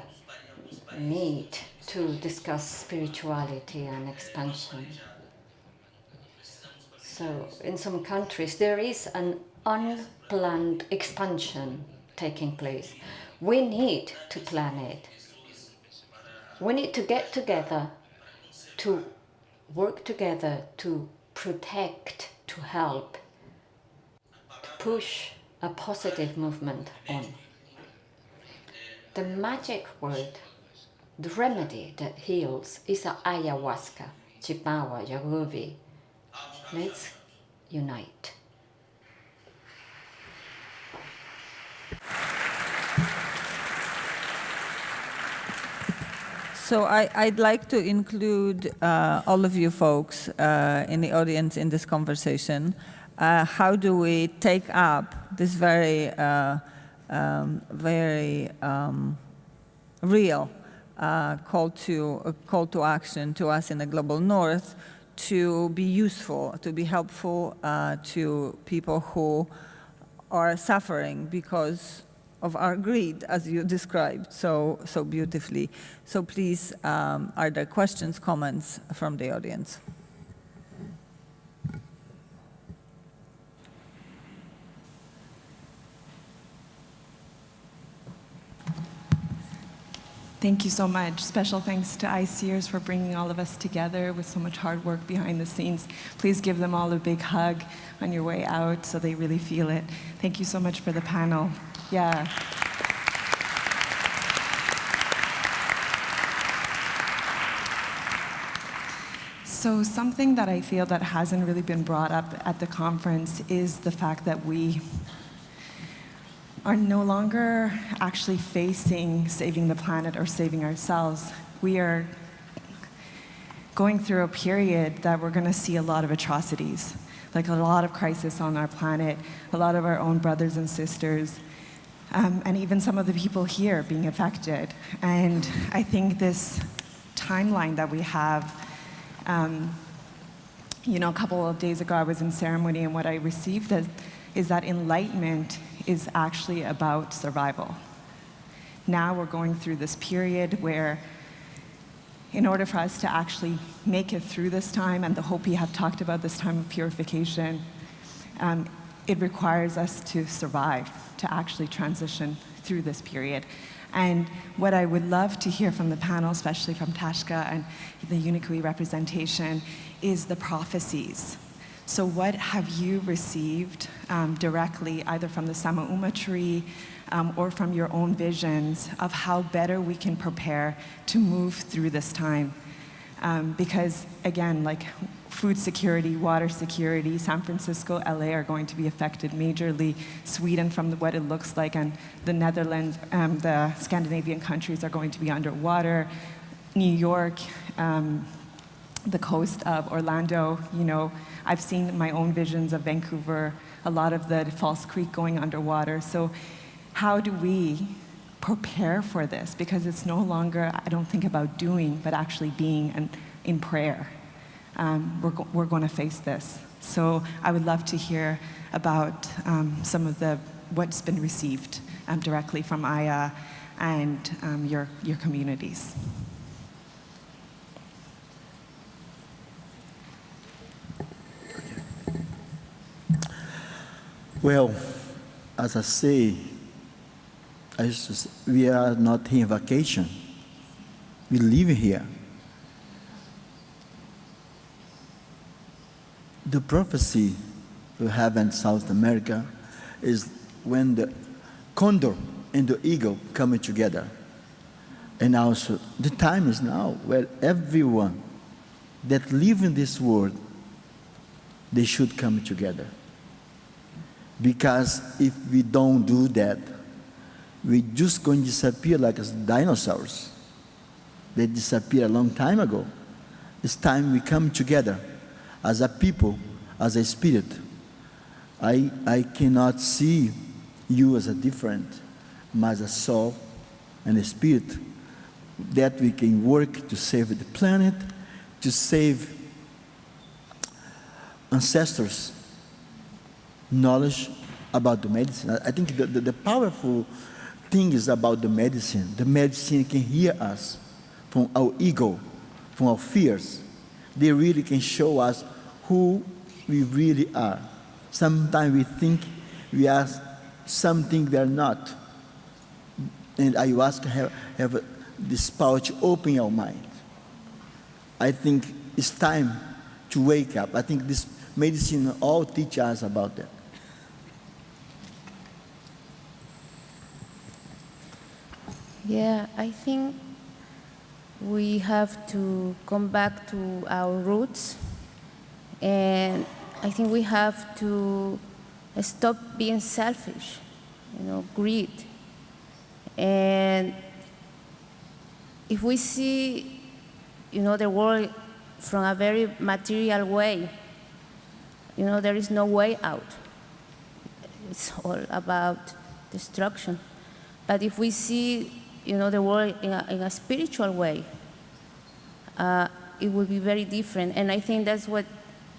meet to discuss spirituality and expansion. So in some countries there is an unplanned expansion taking place. We need to plan it. We need to get together, to work together, to protect, to help, to push a positive movement on. The magic word, the remedy that heals, is a ayahuasca, chipawa, yagubi. Let's unite. So I'd like to include all of you folks in the audience in this conversation. How do we take up this very real call to action to us in the global north to be useful, to be helpful to people who are suffering because of our greed, as you described so beautifully. So please, are there questions, comments from the audience? Thank you so much. Special thanks to ICers for bringing all of us together with so much hard work behind the scenes. Please give them all a big hug on your way out so they really feel it. Thank you so much for the panel. Yeah. So something that I feel that hasn't really been brought up at the conference is the fact that we are no longer actually facing saving the planet or saving ourselves. We are going through a period that we're going to see a lot of atrocities, like a lot of crisis on our planet, a lot of our own brothers and sisters, and even some of the people here being affected. And I think this timeline that we have, a couple of days ago I was in ceremony, and what I received is that enlightenment is actually about survival. Now we're going through this period where, in order for us to actually make it through this time, and the Hopi have talked about this time of purification, it requires us to survive, to actually transition through this period. And what I would love to hear from the panel, especially from Tashka and the Yawanawa representation, is the prophecies. So what have you received directly, either from the Samauma tree or from your own visions of how better we can prepare to move through this time? Because again, like food security, water security, San Francisco, LA are going to be affected majorly. Sweden, from what it looks like, and the Netherlands, the Scandinavian countries are going to be underwater. New York, the coast of Orlando, I've seen my own visions of Vancouver, a lot of the False Creek going underwater. So how do we prepare for this? Because it's no longer, I don't think, about doing, but actually being and in prayer. We're going to face this. So I would love to hear about some of what's been received directly from Aya and your communities. Well, as I say, we are not here on vacation. We live here. The prophecy we have in South America is when the condor and the eagle coming together. And also, the time is now where everyone that live in this world, they should come together. Because if we don't do that, we're just going to disappear like as dinosaurs. They disappeared a long time ago. It's time we come together as a people, as a spirit. I cannot see you as a different, but as a soul and a spirit, that we can work to save the planet, to save ancestors' knowledge about the medicine. I think the powerful thing is about the medicine. The medicine can hear us from our ego, from our fears. They really can show us who we really are. Sometimes we think we are something we are not. And ayahuasca have this power to open your mind. I think it's time to wake up. I think this medicine all teach us about that. Yeah, I think we have to come back to our roots, and I think we have to stop being selfish, greed. And if we see, the world from a very material way, there is no way out. It's all about destruction. But if we see, the world in a spiritual way, it will be very different. And I think that's what,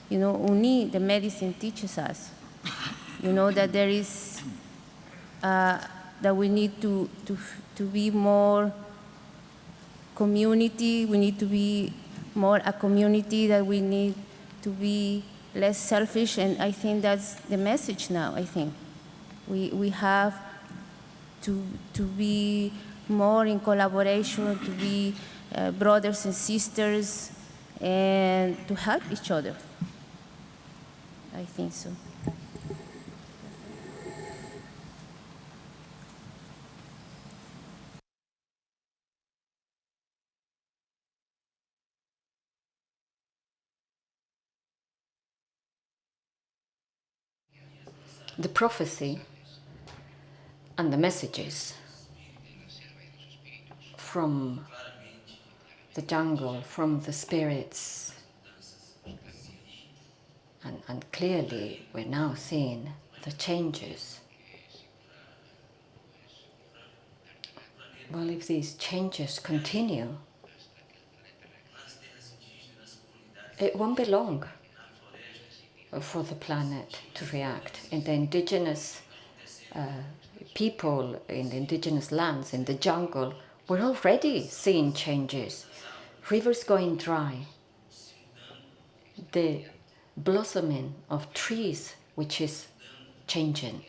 Uni, the medicine, teaches us. That there is, that we need to be more community. We need to be more a community, that we need to be less selfish. And I think that's the message now, I think. We have to be more in collaboration, to be brothers and sisters, and to help each other. I think so. The prophecy and the messages from the jungle, from the spirits, and clearly we're now seeing the changes. Well, if these changes continue, it won't be long for the planet to react. And the indigenous people in the indigenous lands, in the jungle, we're already seeing changes. Rivers going dry, the blossoming of trees, which is changing.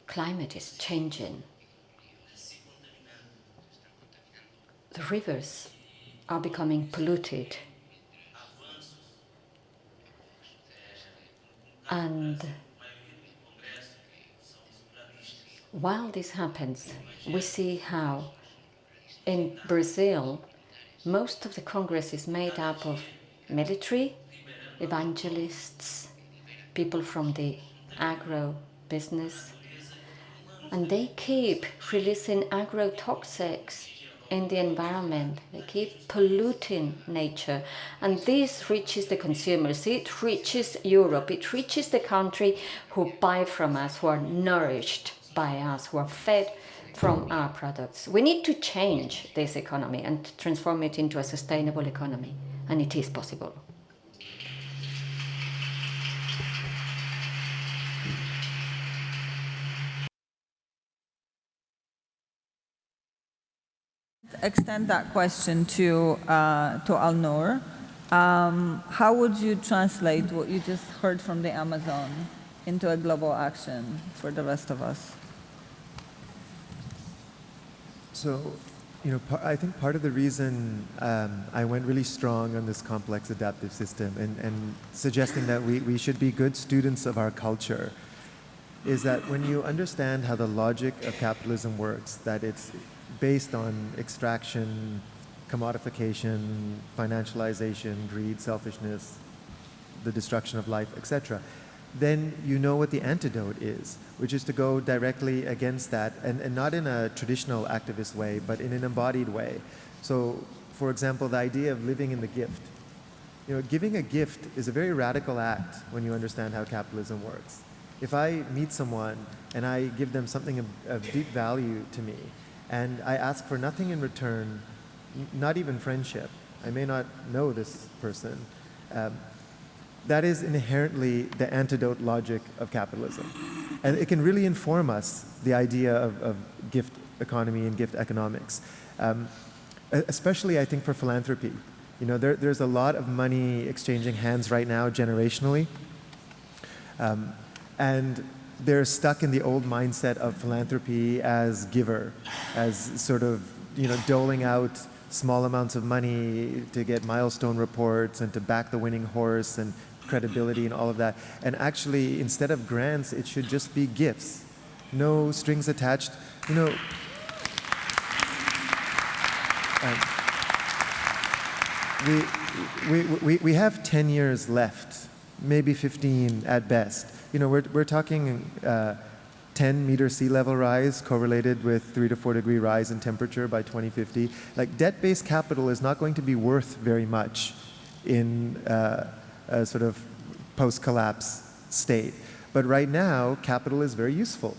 Climate is changing. The rivers are becoming polluted. And while this happens, we see how in Brazil, most of the Congress is made up of military, evangelists, people from the agro business, and they keep releasing agrotoxics in the environment. They keep polluting nature, and this reaches the consumers. It reaches Europe. It reaches the country who buy from us, who are nourished by us, who are fed from our products. We need to change this economy and transform it into a sustainable economy, and it is possible. Extend that question to Alnoor. How would you translate what you just heard from the Amazon into a global action for the rest of us? So, I think part of the reason I went really strong on this complex adaptive system and suggesting that we should be good students of our culture is that when you understand how the logic of capitalism works, that it's based on extraction, commodification, financialization, greed, selfishness, the destruction of life, etc., then you know what the antidote is, which is to go directly against that, and not in a traditional activist way, but in an embodied way. So, for example, the idea of living in the gift. Giving a gift is a very radical act when you understand how capitalism works. If I meet someone and I give them something of deep value to me, and I ask for nothing in return, not even friendship, I may not know this person, that is inherently the antidote logic of capitalism. And it can really inform us, the idea of gift economy and gift economics. Especially, I think, for philanthropy. There's a lot of money exchanging hands right now generationally. And they're stuck in the old mindset of philanthropy as giver, as sort of, doling out small amounts of money to get milestone reports and to back the winning horse and credibility and all of that. And actually, instead of grants, it should just be gifts. No strings attached. We have 10 years left, maybe 15 at best. We're talking 10-meter sea level rise correlated with 3 to 4 degree rise in temperature by 2050. Like, debt-based capital is not going to be worth very much in a sort of post-collapse state. But right now, capital is very useful.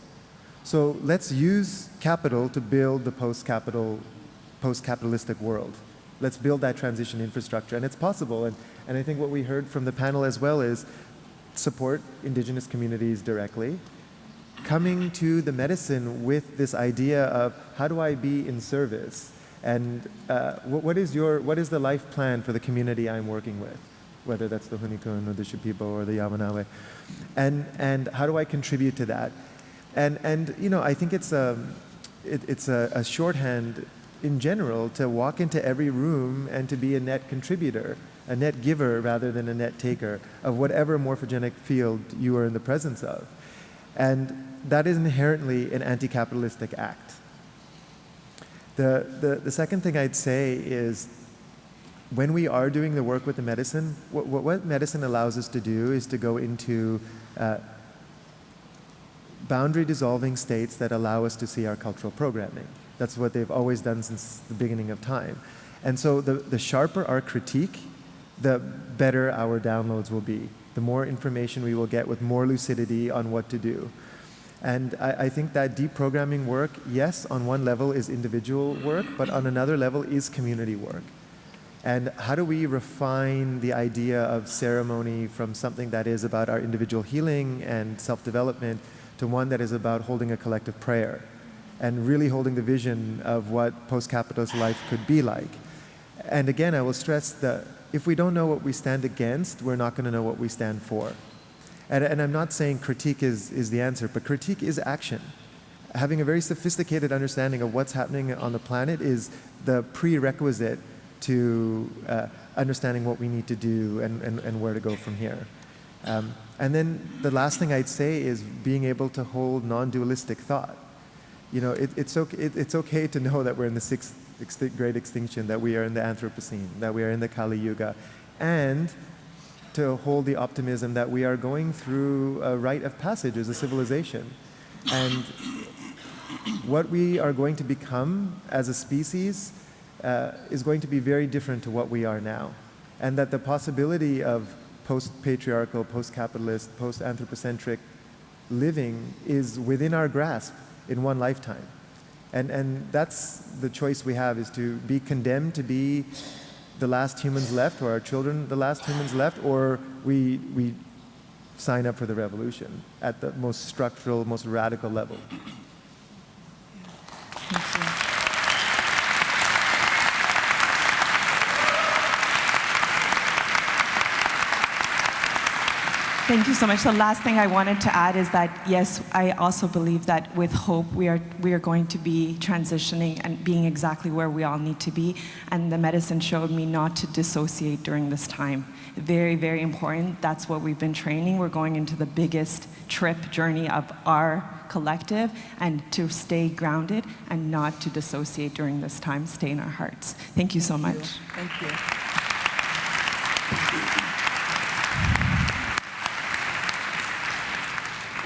So let's use capital to build the post-capitalistic world. Let's build that transition infrastructure, and it's possible. And I think what we heard from the panel as well is support indigenous communities directly, coming to the medicine with this idea of how do I be in service, and what is the life plan for the community I'm working with, whether that's the Hunikuin or the Shipibo or the Yawanawa, and how do I contribute to that, and I think it's a shorthand in general to walk into every room and to be a net contributor, a net giver rather than a net taker of whatever morphogenic field you are in the presence of. And that is inherently an anti-capitalistic act. The second thing I'd say is when we are doing the work with the medicine, what medicine allows us to do is to go into boundary dissolving states that allow us to see our cultural programming. That's what they've always done since the beginning of time. And so the sharper our critique, the better our downloads will be. The more information we will get with more lucidity on what to do. And I think that deprogramming work, yes, on one level is individual work, but on another level is community work. And how do we refine the idea of ceremony from something that is about our individual healing and self-development to one that is about holding a collective prayer and really holding the vision of what post-capitalist life could be like. And again, I will stress that if we don't know what we stand against, we're not going to know what we stand for. And I'm not saying critique is the answer, but critique is action. Having a very sophisticated understanding of what's happening on the planet is the prerequisite to understanding what we need to do and where to go from here. And then the last thing I'd say is being able to hold non-dualistic thought. It's okay to know that we're in the sixth great extinction, that we are in the Anthropocene, that we are in the Kali Yuga, and to hold the optimism that we are going through a rite of passage as a civilization. And what we are going to become as a species is going to be very different to what we are now. And that the possibility of post-patriarchal, post-capitalist, post-anthropocentric living is within our grasp in one lifetime. And that's the choice we have, is to be condemned to be the last humans left, or our children the last humans left, or we sign up for the revolution at the most structural, most radical level. Thank you. Thank you so much. The last thing I wanted to add is that, yes, I also believe that with hope, we are going to be transitioning and being exactly where we all need to be. And the medicine showed me not to dissociate during this time. Very, very important. That's what we've been training. We're going into the biggest journey of our collective, and to stay grounded and not to dissociate during this time, stay in our hearts. Thank you so much. Thank you.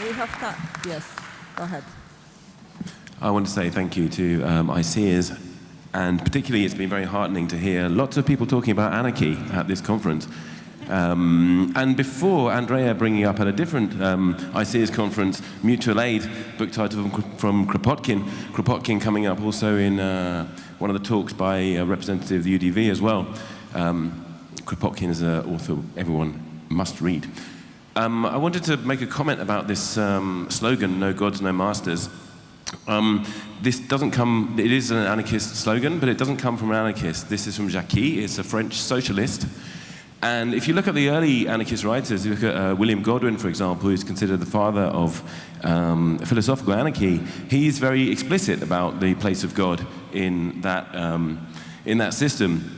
We have time. Yes, go ahead. I want to say thank you to ICEERS, and particularly it's been very heartening to hear lots of people talking about anarchy at this conference. And before, Andrea bringing up at a different ICEERS conference, Mutual Aid, book title from Kropotkin coming up also in one of the talks by a representative of the UDV as well. Kropotkin is an author everyone must read. I wanted to make a comment about this slogan, no gods, no masters. This doesn't come, it is an anarchist slogan, but it doesn't come from an anarchist. This is from Jacqui, it's a French socialist. And if you look at the early anarchist writers, you look at William Godwin, for example, who's considered the father of philosophical anarchy, he's very explicit about the place of God in that system.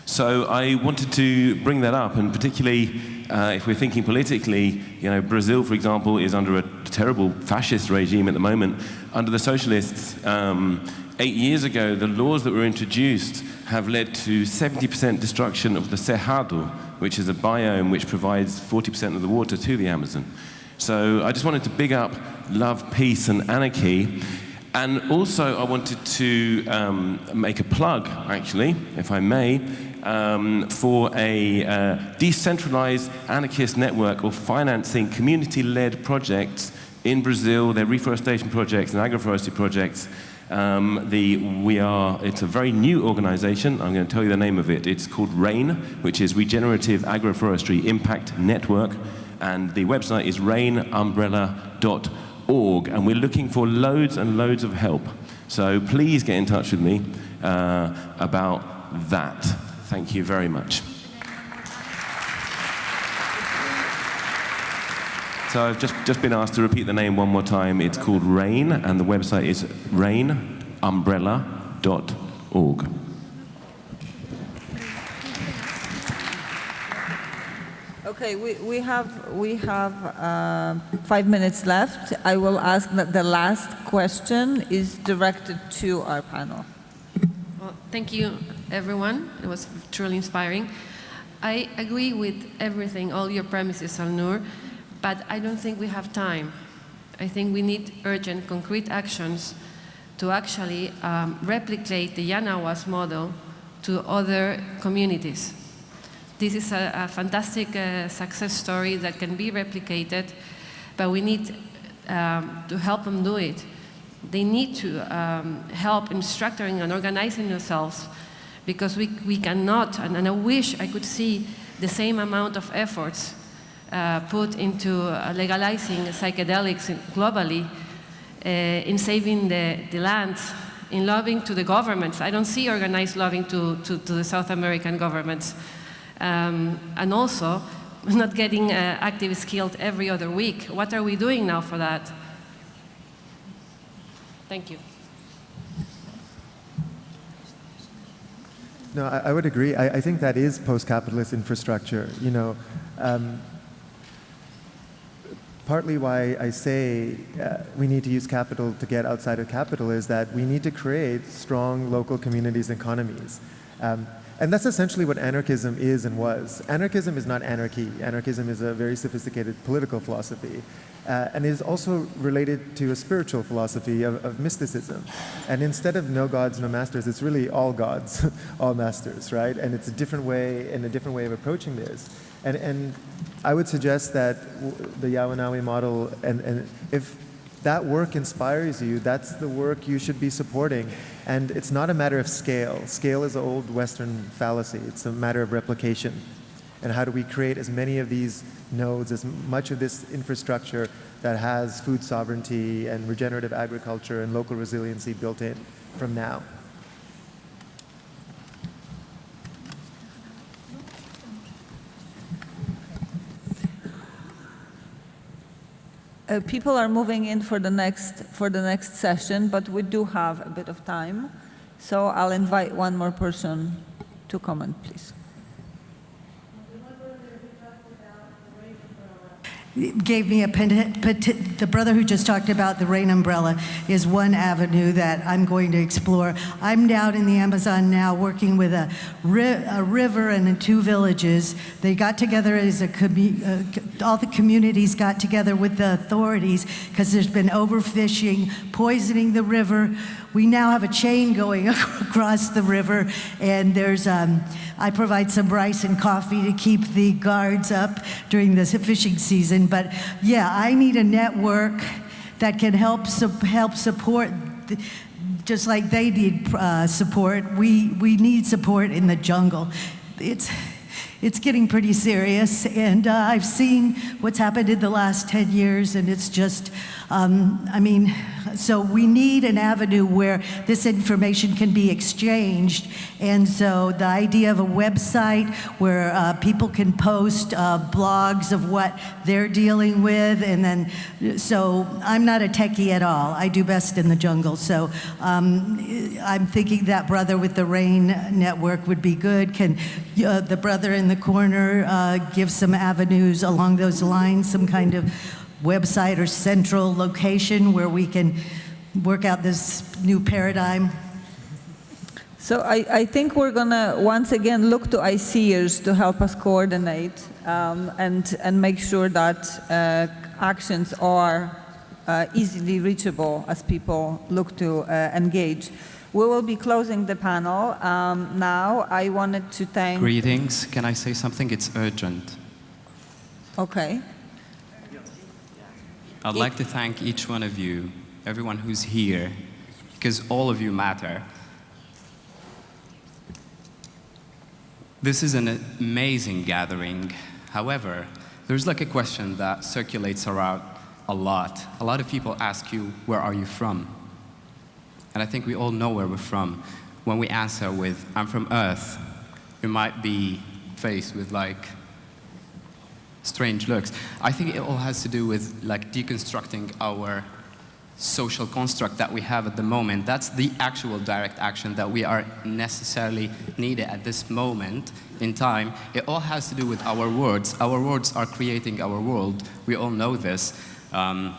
So I wanted to bring that up, and particularly if we're thinking politically, Brazil, for example, is under a terrible fascist regime at the moment. Under the socialists, 8 years ago, the laws that were introduced have led to 70% destruction of the Cerrado, which is a biome which provides 40% of the water to the Amazon. So I just wanted to big up love, peace, and anarchy. And also I wanted to make a plug, actually, if I may, for a decentralized anarchist network of financing community-led projects in Brazil. They're reforestation projects and agroforestry projects. It's a very new organization. I'm going to tell you the name of it. It's called RAIN, which is Regenerative Agroforestry Impact Network. And the website is rainumbrella.org. And we're looking for loads and loads of help. So please get in touch with me about that. Thank you very much. So I've just been asked to repeat the name one more time. It's called RAIN, and the website is rainumbrella.org. Okay, we have 5 minutes left. I will ask that the last question is directed to our panel. Well, thank you, everyone. It was truly inspiring. I agree with everything, all your premises, Alnoor. But I don't think we have time. I think we need urgent, concrete actions to actually replicate the Yawanawa's model to other communities. This is a fantastic success story that can be replicated, but we need to help them do it. They need to help in structuring and organizing themselves, because we cannot, and I wish I could see the same amount of efforts put into legalizing psychedelics globally, in saving the land, in lobbying to the governments. I don't see organized lobbying to the South American governments. And also, not getting activists killed every other week. What are we doing now for that? Thank you. No, I would agree. I think that is post-capitalist infrastructure. Partly why I say we need to use capital to get outside of capital is that we need to create strong local communities and economies. And that's essentially what anarchism is and was. Anarchism is not anarchy. Anarchism is a very sophisticated political philosophy. And is also related to a spiritual philosophy of mysticism. And instead of no gods, no masters, it's really all gods, all masters, right? And it's a different way of approaching this. And I would suggest that the Yawanawa model, and if that work inspires you, that's the work you should be supporting. And it's not a matter of scale. Scale is an old Western fallacy. It's a matter of replication. And how do we create as many of these nodes, as much of this infrastructure that has food sovereignty and regenerative agriculture and local resiliency built in from now? People are moving in for the next session, but we do have a bit of time. So I'll invite one more person to comment, please. Gave me the brother who just talked about the rain umbrella is one avenue that I'm going to explore. I'm down in the Amazon now working with a river and 2 villages. They got together as all the communities got together with the authorities because there's been overfishing, poisoning the river. We now have a chain going across the river, and there's I provide some rice and coffee to keep the guards up during the fishing season. But yeah, I need a network that can help support, just like they need support. We need support in the jungle. it's getting pretty serious, and I've seen what's happened in the last 10 years, and it's just, so we need an avenue where this information can be exchanged, and so the idea of a website where people can post blogs of what they're dealing with, and then, so I'm not a techie at all. I do best in the jungle, so I'm thinking that brother with the RAIN network would be good. Can the brother in the corner give some avenues along those lines, some kind of website or central location where we can work out this new paradigm? So I think we're going to once again look to ICers to help us coordinate and make sure that actions are easily reachable as people look to engage. We will be closing the panel. Now I wanted to thank... Greetings. Can I say something? It's urgent. Okay. I'd like to thank each one of you, everyone who's here, because all of you matter. This is an amazing gathering. However, there's like a question that circulates around a lot. A lot of people ask you, where are you from? And I think we all know where we're from. When we answer with, I'm from Earth, we might be faced with like strange looks. I think it all has to do with like deconstructing our social construct that we have at the moment. That's the actual direct action that we are necessarily needed at this moment in time. It all has to do with our words. Our words are creating our world. We all know this. In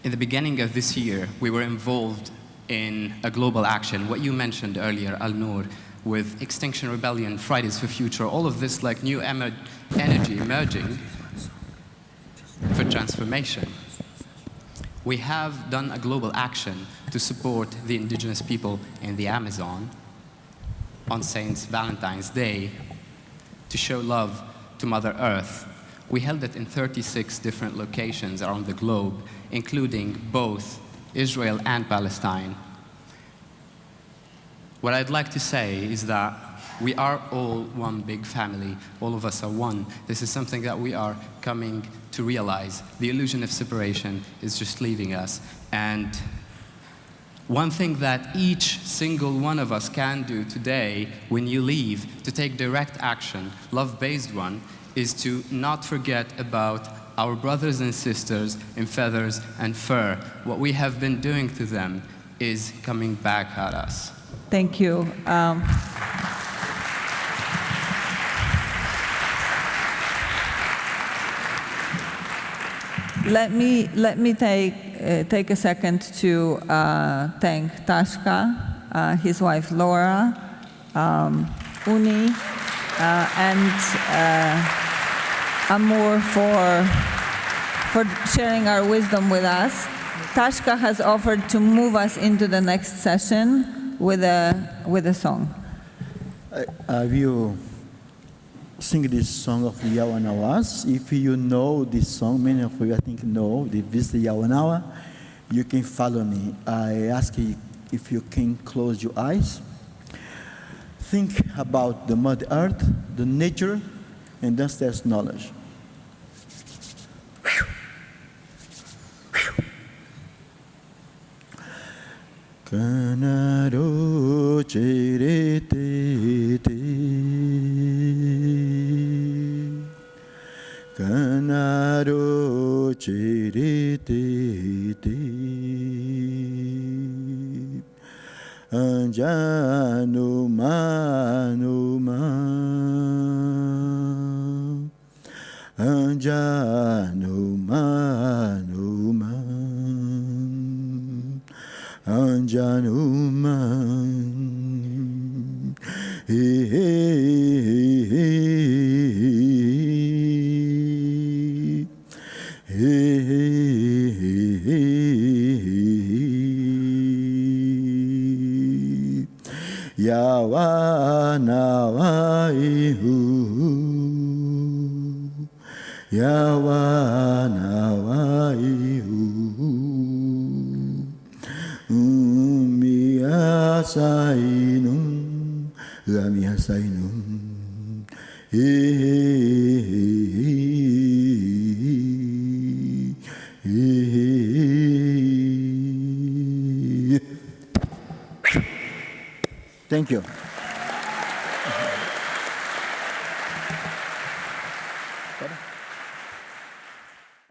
the beginning of this year, we were involved in a global action. What you mentioned earlier, Alnoor, with Extinction Rebellion, Fridays for Future, all of this like new energy emerging for transformation. We have done a global action to support the indigenous people in the Amazon on Saint Valentine's Day to show love to Mother Earth. We held it in 36 different locations around the globe, including both Israel and Palestine. What I'd like to say is that we are all one big family. All of us are one. This is something that we are coming to realize. The illusion of separation is just leaving us. And one thing that each single one of us can do today when you leave to take direct action, love-based one, is to not forget about our brothers and sisters in feathers and fur. What we have been doing to them is coming back at us. Thank you. Let me take a second to thank Tashka, his wife Laura, Uni, and Alnoor for sharing our wisdom with us. Tashka has offered to move us into the next session with a song. I will sing this song of the Yawanawas. If you know this song, many of you I think know, they visit Yawanawa, you can follow me. I ask you if you can close your eyes. Think about the Mother Earth, the nature, and thus there's knowledge. Kanaro cherete te, Kanaro cherete te, Anjano manuma, Anjano manuma, Anjanuman, hey, hey, hey, hey, hey, Yawanawa ihu, Yawanawa ihu. Miasainum, Gamiasainum, Thank you.